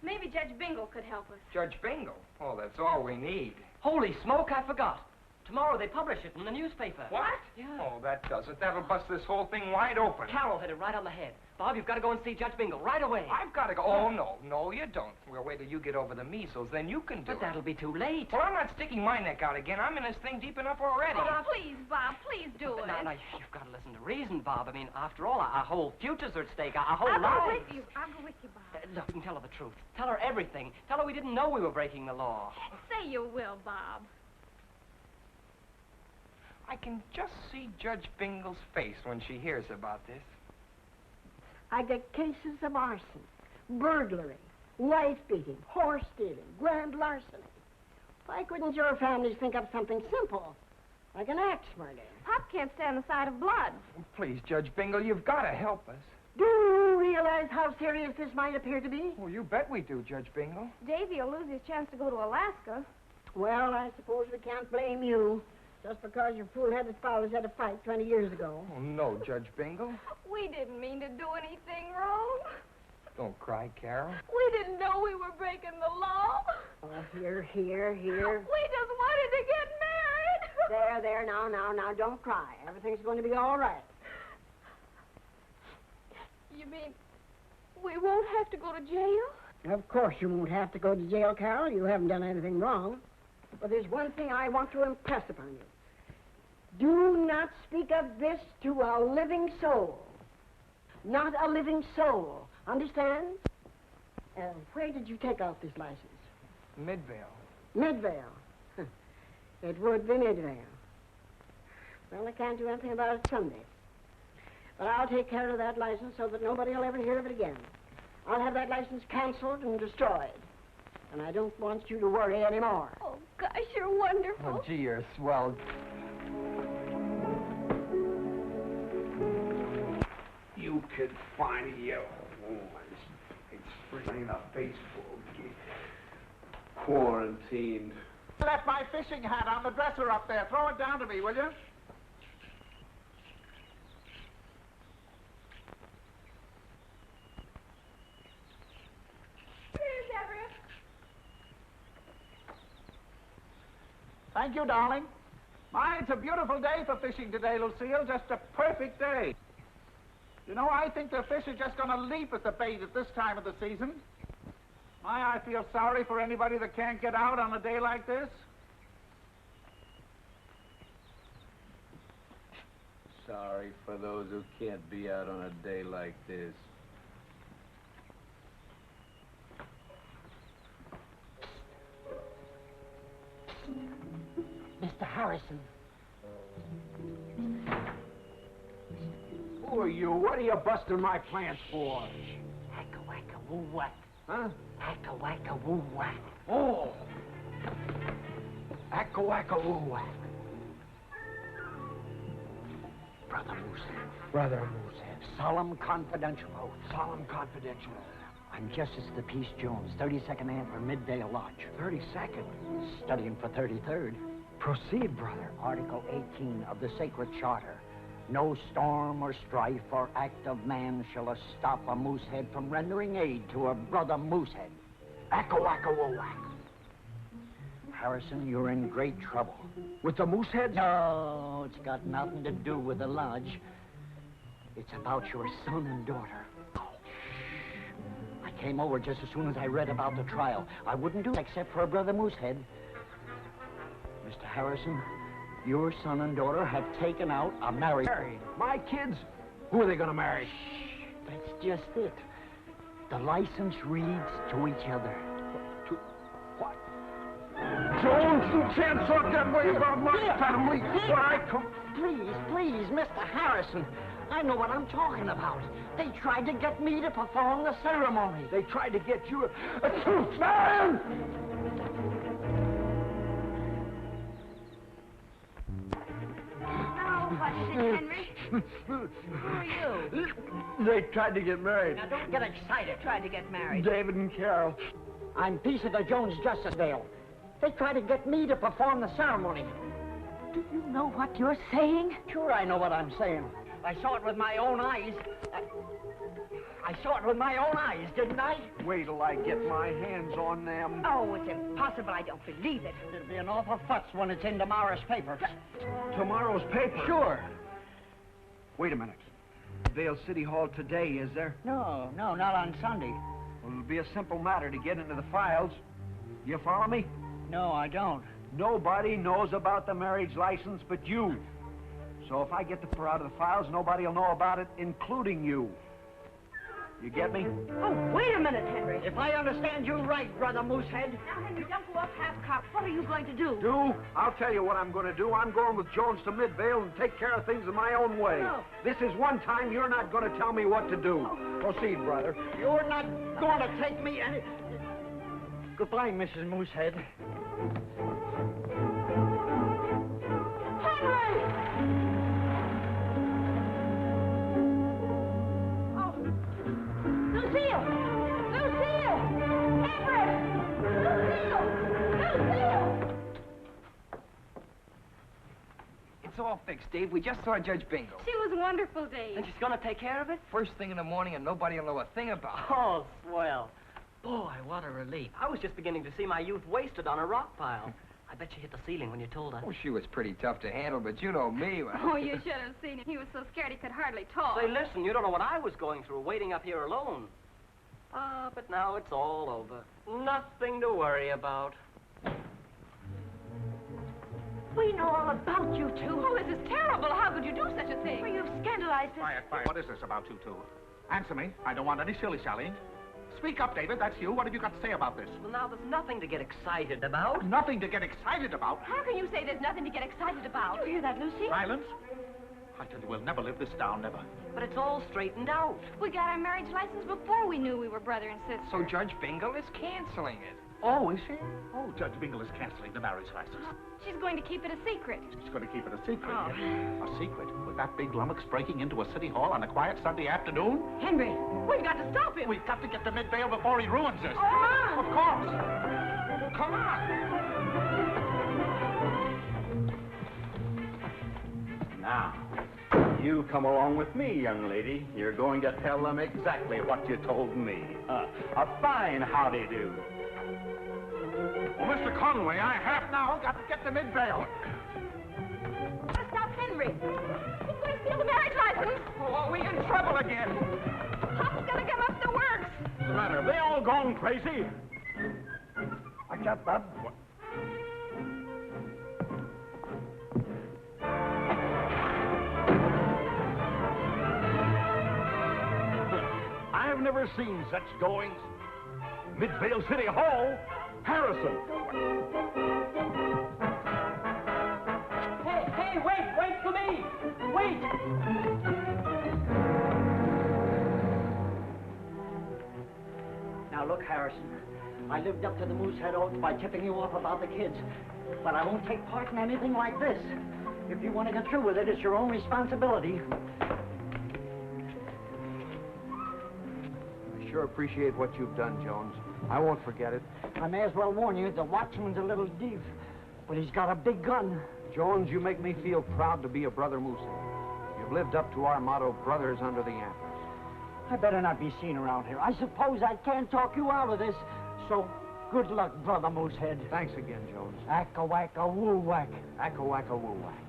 Maybe Judge Bingle could help us. Judge Bingle? Oh, that's all we need. Holy smoke, I forgot. Tomorrow they publish it in the newspaper. What? Yeah. Oh, that does it. That'll bust this whole thing wide open. Carol hit it right on the head. Bob, you've got to go and see Judge Bingle right away. I've got to go. Oh, no. No, you don't. We'll wait till you get over the measles, then you can do it. But that'll be too late. Well, I'm not sticking my neck out again. I'm in this thing deep enough already. Oh, please, Bob, please do it. Now, you've got to listen to reason, Bob. I mean, after all, our whole futures are at stake, our whole I'll lives. go with you. I'll go with you, Bob. Look, you can tell her the truth. Tell her everything. Tell her we didn't know we were breaking the law. Say you will, Bob. I can just see Judge Bingle's face when she hears about this. I get cases of arson, burglary, wife-beating, horse stealing, grand larceny. Why couldn't your families think up something simple, like an axe murder? Pop can't stand the sight of blood. Oh, please, Judge Bingle, you've got to help us. Do you realize how serious this might appear to be? Well, you bet we do, Judge Bingle. Davy will lose his chance to go to Alaska. Well, I suppose we can't blame you, just because your fool-headed fathers had a fight 20 years ago. Oh, no, Judge Bingle. We didn't mean to do anything wrong. Don't cry, Carol. We didn't know we were breaking the law. Oh, here. We just wanted to get married. There, now, don't cry. Everything's going to be all right. You mean we won't have to go to jail? Of course you won't have to go to jail, Carol. You haven't done anything wrong. But there's one thing I want to impress upon you. Do not speak of this to a living soul. Not a living soul. Understand? Where did you take out this license? Midvale. Midvale. It would be Midvale. Well, I can't do anything about it Sunday. But I'll take care of that license so that nobody will ever hear of it again. I'll have that license canceled and destroyed. And I don't want you to worry anymore. Oh, gosh, you're wonderful. Oh, gee, you're swell. You could find your it's freezing a baseball game. Quarantined. I left my fishing hat on the dresser up there. Throw it down to me, will you? Thank you, darling. My, it's a beautiful day for fishing today, Lucille. Just a perfect day. You know, I think the fish are just going to leap at the bait at this time of the season. My, I feel sorry for anybody that can't get out on a day like this. Sorry for those who can't be out on a day like this. Mr. Harrison. Who are you? What are you busting my plants for? Acca-wacca-woo-whack. Huh? Acca-wacca-woo-whack. Oh. Acca-wacca-woo-whack. Brother Moosehead. Brother Moosehead. Solemn confidential oath. Solemn confidential. I'm Justice of the Peace Jones, 32nd Man for Midvale Lodge. 32nd? Studying for 33rd. Proceed, brother. Article 18 of the Sacred Charter. No storm or strife or act of man shall stop a moosehead from rendering aid to a brother moosehead. Acca-wacca-woo-whack. Harrison, you're in great trouble. With the mooseheads? No, it's got nothing to do with the lodge. It's about your son and daughter. I came over just as soon as I read about the trial. I wouldn't do it except for a brother moosehead. Mr. Harrison, your son and daughter have taken out a marriage. Married? My kids? Who are they going to marry? Shh, that's just it. The license reads to each other. To what? Jones, you can't talk that way about my family. Where I come... please, Mr. Harrison. I know what I'm talking about. They tried to get me to perform the ceremony. They tried to get you a truth man! Now, what is it, Henry? Who are you? They tried to get married. Now, don't get excited. Tried to get married. David and Carol. I'm piece of the Jones Justice Dale. They tried to get me to perform the ceremony. Do you know what you're saying? Sure, I know what I'm saying. I saw it with my own eyes. I saw it with my own eyes, didn't I? Wait till I get my hands on them. Oh, it's impossible. I don't believe it. It'll be an awful futz when it's in tomorrow's paper. Tomorrow's paper? Sure. Wait a minute. Vale City Hall today, is there? No, not on Sunday. Well, it'll be a simple matter to get into the files. You follow me? No, I don't. Nobody knows about the marriage license but you. So if I get the fur out of the files, nobody will know about it, including you. You get me? Oh, wait a minute, Henry. If I understand you right, Brother Moosehead. Now, Henry, don't go off half-cocked. What are you going to do? I'll tell you what I'm going to do. I'm going with Jones to Midvale and take care of things in my own way. No. This is one time you're not going to tell me what to do. Proceed, brother. You're not going to take me any... Goodbye, Mrs. Moosehead. It's all fixed, Dave. We just saw Judge Bingo. She was wonderful, Dave. And she's gonna take care of it? First thing in the morning, and nobody will know a thing about it. Oh, swell. Boy, what a relief. I was just beginning to see my youth wasted on a rock pile. I bet you hit the ceiling when you told her. Oh, she was pretty tough to handle, but you know me. Well... Oh, you should have seen him. He was so scared he could hardly talk. Say, listen, you don't know what I was going through, waiting up here alone. Ah, but now it's all over. Nothing to worry about. We know all about you two. Oh, this is terrible. How could you do such a thing? Well, you've scandalized us. Quiet. What is this about you two? Answer me. I don't want any shilly-shallying. Speak up, David. That's you. What have you got to say about this? Well, now, there's nothing to get excited about. Nothing to get excited about? How can you say there's nothing to get excited about? Did you hear that, Lucy? Silence. I tell you, we'll never live this down, never. But it's all straightened out. We got our marriage license before we knew we were brother and sister. So Judge Bingle is canceling it. Oh, is she? Oh, Judge Bingle is canceling the marriage license. She's going to keep it a secret. She's going to keep it a secret. Oh. A secret? With that big lummox breaking into a city hall on a quiet Sunday afternoon? Henry, we've got to stop him. We've got to get to Midvale before he ruins us. Come on. Of course. Come on. Now, you come along with me, young lady. You're going to tell them exactly what you told me. A fine howdy-do. Well, Mr. Conway, I have now got to get to Midvale. Stop Henry. He's going to steal the marriage license. Oh, are we in trouble again? Pop's going to come up the works. What's the matter? Have they all gone crazy? Watch out, Bub. I've never seen such goings. Midvale City Hall, Harrison. Hey, wait for me! Wait! Now, look, Harrison. I lived up to the Moosehead oath by tipping you off about the kids. But I won't take part in anything like this. If you want to get through with it, it's your own responsibility. I sure appreciate what you've done, Jones. I won't forget it. I may as well warn you, the watchman's a little deaf, but he's got a big gun. Jones, you make me feel proud to be a Brother Moosehead. You've lived up to our motto, brothers under the antlers. I better not be seen around here. I suppose I can't talk you out of this, so good luck, Brother Moosehead. Thanks again, Jones. Acca-wacka-woo-whack. Acca-wacka-woo-whack.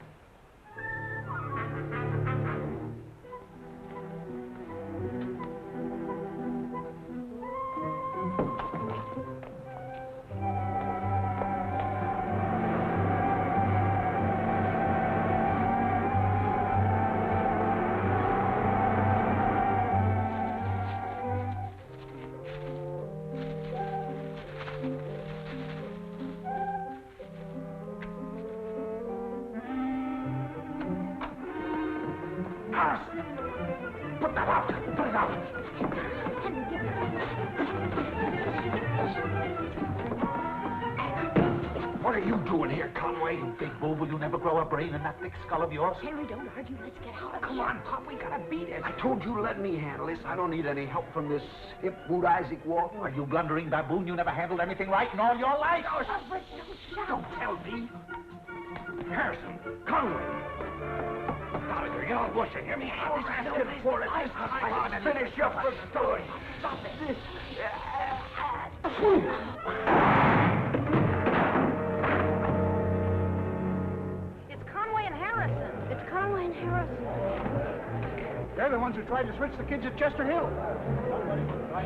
What are you doing here, Conway? You big bull, will you never grow a brain in that thick skull of yours? Henry, don't argue. Let's get out of Come here. on, Pop, we gotta beat it. I told you let me handle this. I don't need any help from this hip boot Isaac Walton. Are you blundering baboon? You never handled anything right in all your life? Don't tell me. Harrison, Conway. Gallagher, you're bushing him. I was asking for it this time. Let's finish up the story. Stop it. It's Conway and Harrison. It's Conway and Harrison. They're the ones who tried to switch the kids at Chester Hill. I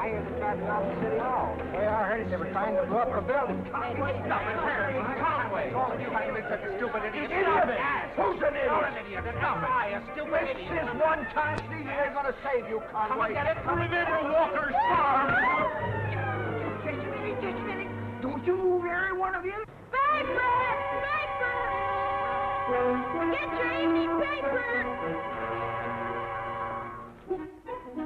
hear they're driving off to City Hall. Well, I heard they were trying to blow up the building. Conway, stop it. Conway. All of you have been such a stupid idiot. Who's an idiot? You're an idiot. Not I, a stupid idiot. This is one time sneeze ain't gonna save you, Conway. Come and get it. Remember Walker's farm. Don't you move, every one of you. Paper! Paper! Get your evening paper!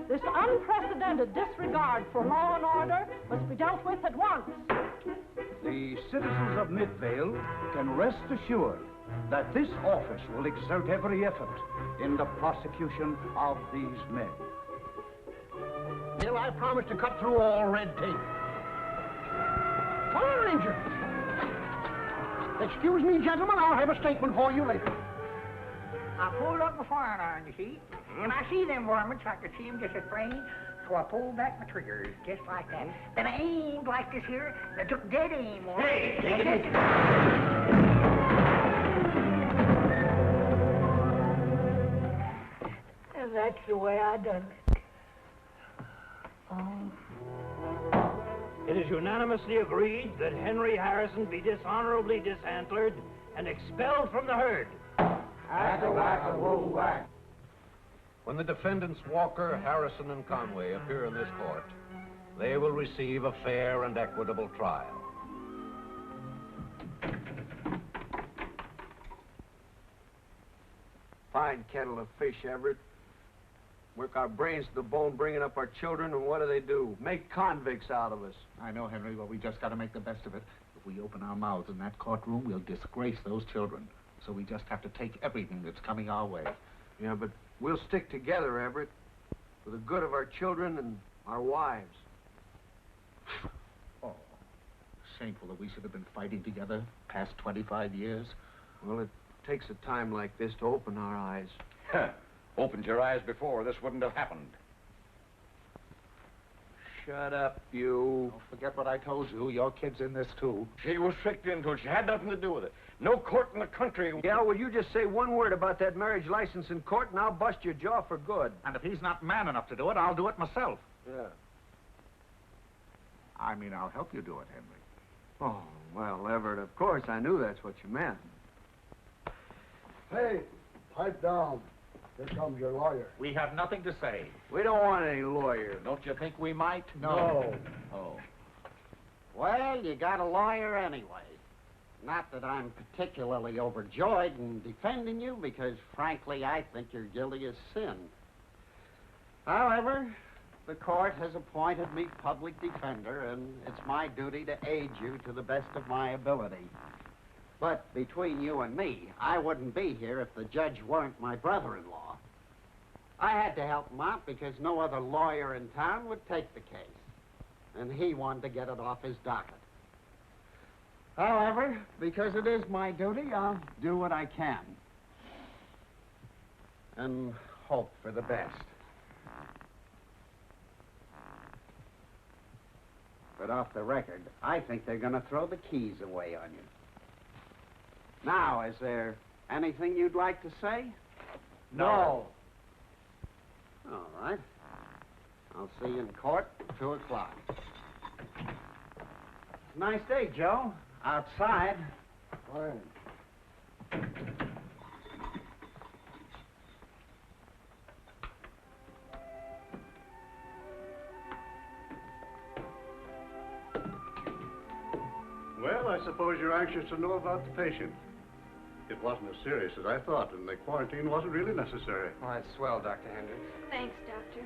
This unprecedented disregard for law and order must be dealt with at once. The citizens of Midvale can rest assured that this office will exert every effort in the prosecution of these men. Bill, I promise to cut through all red tape. Fire Ranger! Excuse me, gentlemen, I'll have a statement for you later. I pulled up my fire iron, you see. When I see them varmints, I could see them just as plain. So I pulled back my triggers, just like that. Then I aimed like this here, and I took dead aim on it. Hey, And that's the way I done it. It is unanimously agreed that Henry Harrison be dishonorably disantlered and expelled from the herd. When the defendants Walker, Harrison, and Conway appear in this court, they will receive a fair and equitable trial. Fine kettle of fish, Everett. Work our brains to the bone, bringing up our children, and what do? Make convicts out of us. I know, Henry, but we just got to make the best of it. If we open our mouths in that courtroom, we'll disgrace those children. So we just have to take everything that's coming our way. Yeah, but we'll stick together, Everett, for the good of our children and our wives. Oh, shameful that we should have been fighting together past 25 years. Well, it takes a time like this to open our eyes. Opened your eyes before, this wouldn't have happened. Shut up, you. Don't forget what I told you. Your kid's in this, too. She was tricked into it. She had nothing to do with it. No court in the country. Yeah, well, you just say one word about that marriage license in court, and I'll bust your jaw for good. And if he's not man enough to do it, I'll do it myself. Yeah. I mean, I'll help you do it, Henry. Oh, well, Everett, of course, I knew that's what you meant. Hey, pipe down. Here comes your lawyer. We have nothing to say. We don't want any lawyer. Don't you think we might? No. Oh. Well, you got a lawyer anyway. Not that I'm particularly overjoyed in defending you, because frankly, I think you're guilty as sin. However, the court has appointed me public defender, and it's my duty to aid you to the best of my ability. But between you and me, I wouldn't be here if the judge weren't my brother-in-law. I had to help him out because no other lawyer in town would take the case, and he wanted to get it off his docket. However, because it is my duty, I'll do what I can and hope for the best. But off the record, I think they're going to throw the keys away on you. Now, is there anything you'd like to say? No. All right. I'll see you in court at 2 o'clock. Nice day, Joe. Outside. Fine. Well, I suppose you're anxious to know about the patient. It wasn't as serious as I thought, and the quarantine wasn't really necessary. Oh, that's swell, Dr. Hendricks. Thanks, Doctor.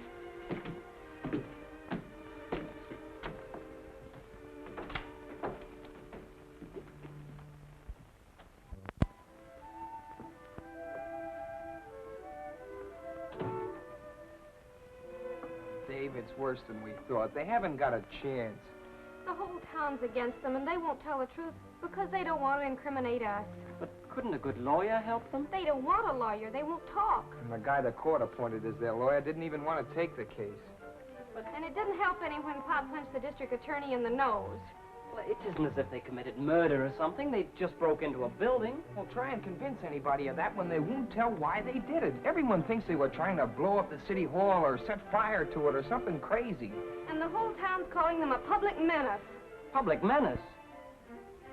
worse than we thought. They haven't got a chance. The whole town's against them, and they won't tell the truth because they don't want to incriminate us. But couldn't a good lawyer help them? They don't want a lawyer. They won't talk. And the guy the court appointed as their lawyer didn't even want to take the case. And it didn't help any when Pop punched the district attorney in the nose. Well, it isn't as if they committed murder or something. They just broke into a building. Well, try and convince anybody of that when they won't tell why they did it. Everyone thinks they were trying to blow up the city hall or set fire to it or something crazy. And the whole town's calling them a public menace. Public menace?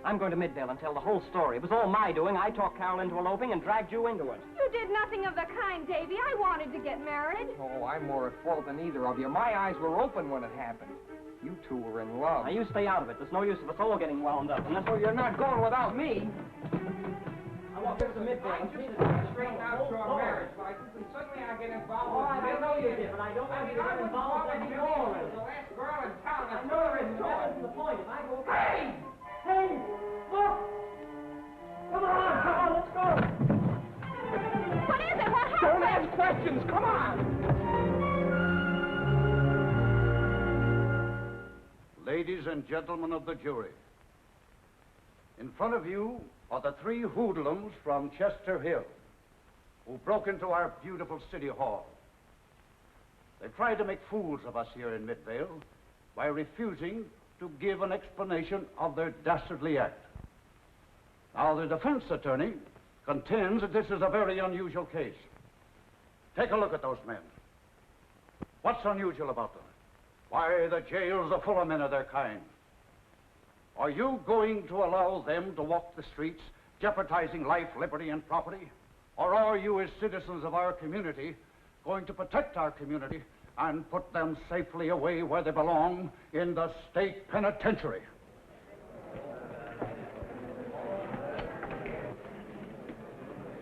I'm going to Midvale and tell the whole story. It was all my doing. I talked Carol into eloping and dragged you into it. You did nothing of the kind, Davy. I wanted to get married. Oh, I'm more at fault than either of you. My eyes were open when it happened. You two were in love. Now, you stay out of it. There's no use of us all getting wound up. And that's Well, you're not going without me. I want to Midvale. I just straighten out your marriage license, and suddenly I get involved. Oh, I know you did, but I don't want you to get involved anymore. The last girl in town. I know there isn't. That's the point. If I go... Hey! Hey! Look! Come on, let's go! What is it? What happened? Don't ask questions. Come on! Ladies and gentlemen of the jury, in front of you are the three hoodlums from Chester Hill who broke into our beautiful city hall. They tried to make fools of us here in Midvale by refusing to give an explanation of their dastardly act. Now, the defense attorney contends that this is a very unusual case. Take a look at those men. What's unusual about them? Why, the jails are full of men of their kind. Are you going to allow them to walk the streets, jeopardizing life, liberty, and property? Or are you, as citizens of our community, going to protect our community and put them safely away where they belong, in the state penitentiary?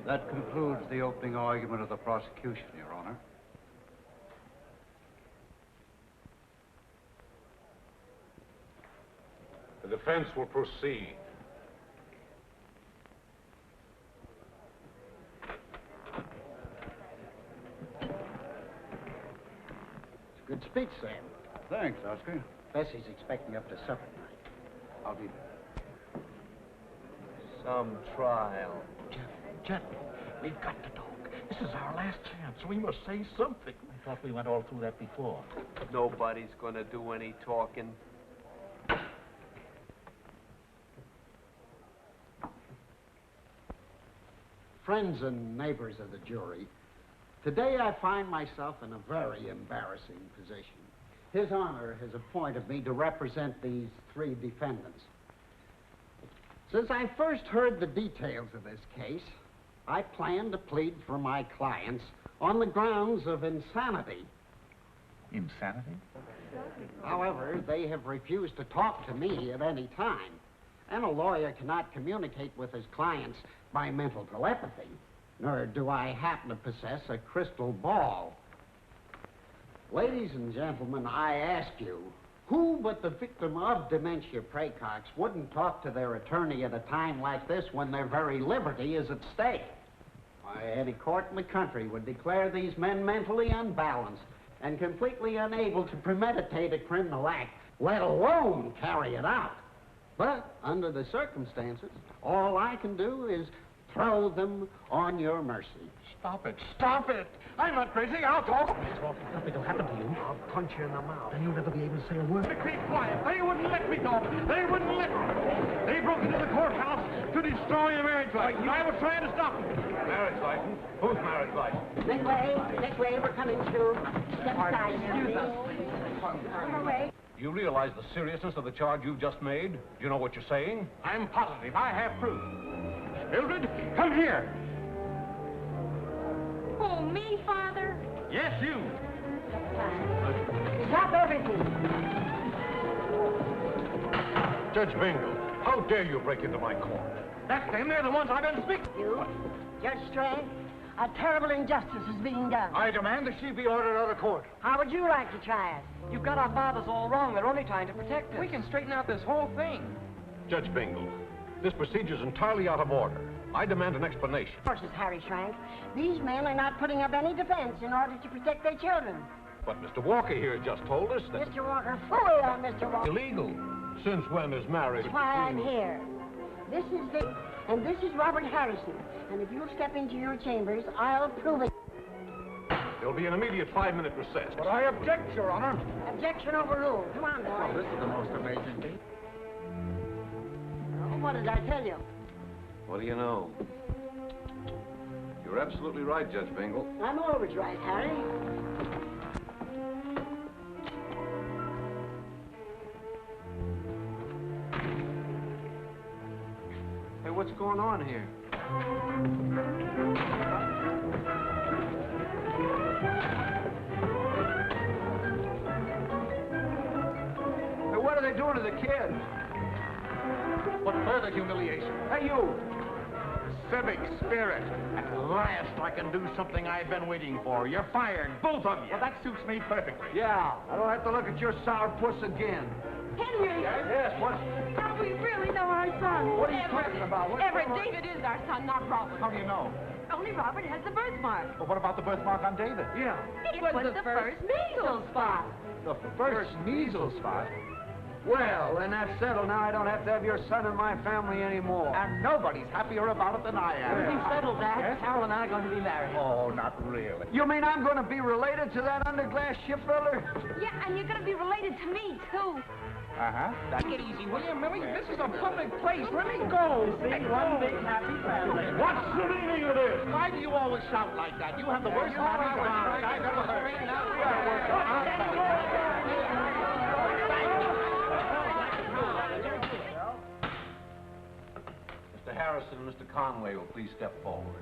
That concludes the opening argument of the prosecution, Your Honor. The defense will proceed. It's a good speech, Sam. Thanks, Oscar. Bessie's expecting up to supper tonight. I'll be there. Some trial. Jeff, we've got to talk. This is our last chance. We must say something. I thought we went all through that before. Nobody's gonna do any talking. Friends and neighbors of the jury, today I find myself in a very embarrassing position. His Honor has appointed me to represent these three defendants. Since I first heard the details of this case, I plan to plead for my clients on the grounds of insanity. Insanity? However, they have refused to talk to me at any time, and a lawyer cannot communicate with his clients by mental telepathy, nor do I happen to possess a crystal ball. Ladies and gentlemen, I ask you, who but the victim of dementia praecox wouldn't talk to their attorney at a time like this when their very liberty is at stake? Why, any court in the country would declare these men mentally unbalanced and completely unable to premeditate a criminal act, let alone carry it out. But under the circumstances, all I can do is throw them on your mercy. Stop it. Stop it. I'm not crazy. I'll talk. Nothing will happen to you. I'll punch you in the mouth. And you'll never be able to say a word. Keep quiet. They wouldn't let me talk. They wouldn't let me. They broke into the courthouse to destroy a marriage license. I was trying to stop them. Marriage license? Whose marriage license? Make way, we're coming through. Step aside, excuse us. Come away. Do you realize the seriousness of the charge you've just made? Do you know what you're saying? I'm positive. I have proof. Mildred, come here. Oh, me, Father? Yes, you. Drop everything. Judge Bingle, how dare you break into my court? That's them. They're the ones I've been speaking to. You, Judge Strang, a terrible injustice is being done. I demand that she be ordered out of court. How would you like to try it? You've got our fathers all wrong. They're only trying to protect us. We can straighten out this whole thing. Judge Bingle, this procedure is entirely out of order. I demand an explanation. Horses, Harry Schrank. These men are not putting up any defense in order to protect their children. But Mr. Walker here just told us that... Mr. Walker, fully on Mr. Walker. Illegal. Since when is marriage... That's why I'm here. This is Dick, and this is Robert Harrison. And if you'll step into your chambers, I'll prove it. There'll be an immediate 5-minute recess. But I object, Your Honor. Objection overruled. Come on, boy. Oh, this is the most amazing thing. Oh, what did I tell you? What do you know? You're absolutely right, Judge Bingle. I'm always right, Harry. Hey, what's going on here? Hey, what are they doing to the kid? What further humiliation? Hey, you! Civic spirit. At last I can do something I've been waiting for. You're fired, both of you. Well, that suits me perfectly. Yeah, I don't have to look at your sourpuss again. Henry! Yes, what? Now we really know our son. What are you talking about? What's Everett, going on? David is our son, not Robert. How do you know? Only Robert has the birthmark. Well, what about the birthmark on David? Yeah. It was the first measles spot. The first measles spot? Well, then that's settled. Now I don't have to have your son in my family anymore. And nobody's happier about it than I am. Everything's settled, Dad. Yes? Carol and I are going to be married. Oh, not really. You mean I'm going to be related to that underglass shipbuilder? Yeah, and you're going to be related to me, too. Uh-huh. Take it easy, will you, Millie? This is a public place. Let me go. Make one big happy family. What's the meaning of this? Why do you always shout like that? You have the worst manners I've ever heard. Mr. Harrison and Mr. Conway will please step forward.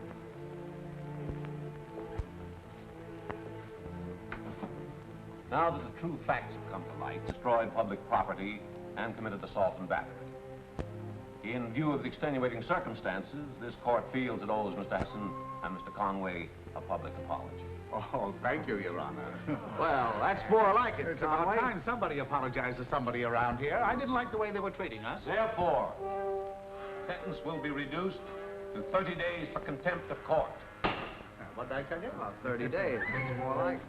Now that the true facts have come to light, destroyed public property and committed assault and battery. In view of the extenuating circumstances, this court feels it owes Mr. Harrison and Mr. Conway a public apology. Oh, thank you, Your Honor. Well, that's more like it, It's about Conway. time somebody apologized to somebody around here. I didn't like the way they were treating us. Therefore, sentence will be reduced to 30 days for contempt of court. What did I tell you? About 30 days. It's more like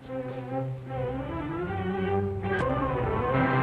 it.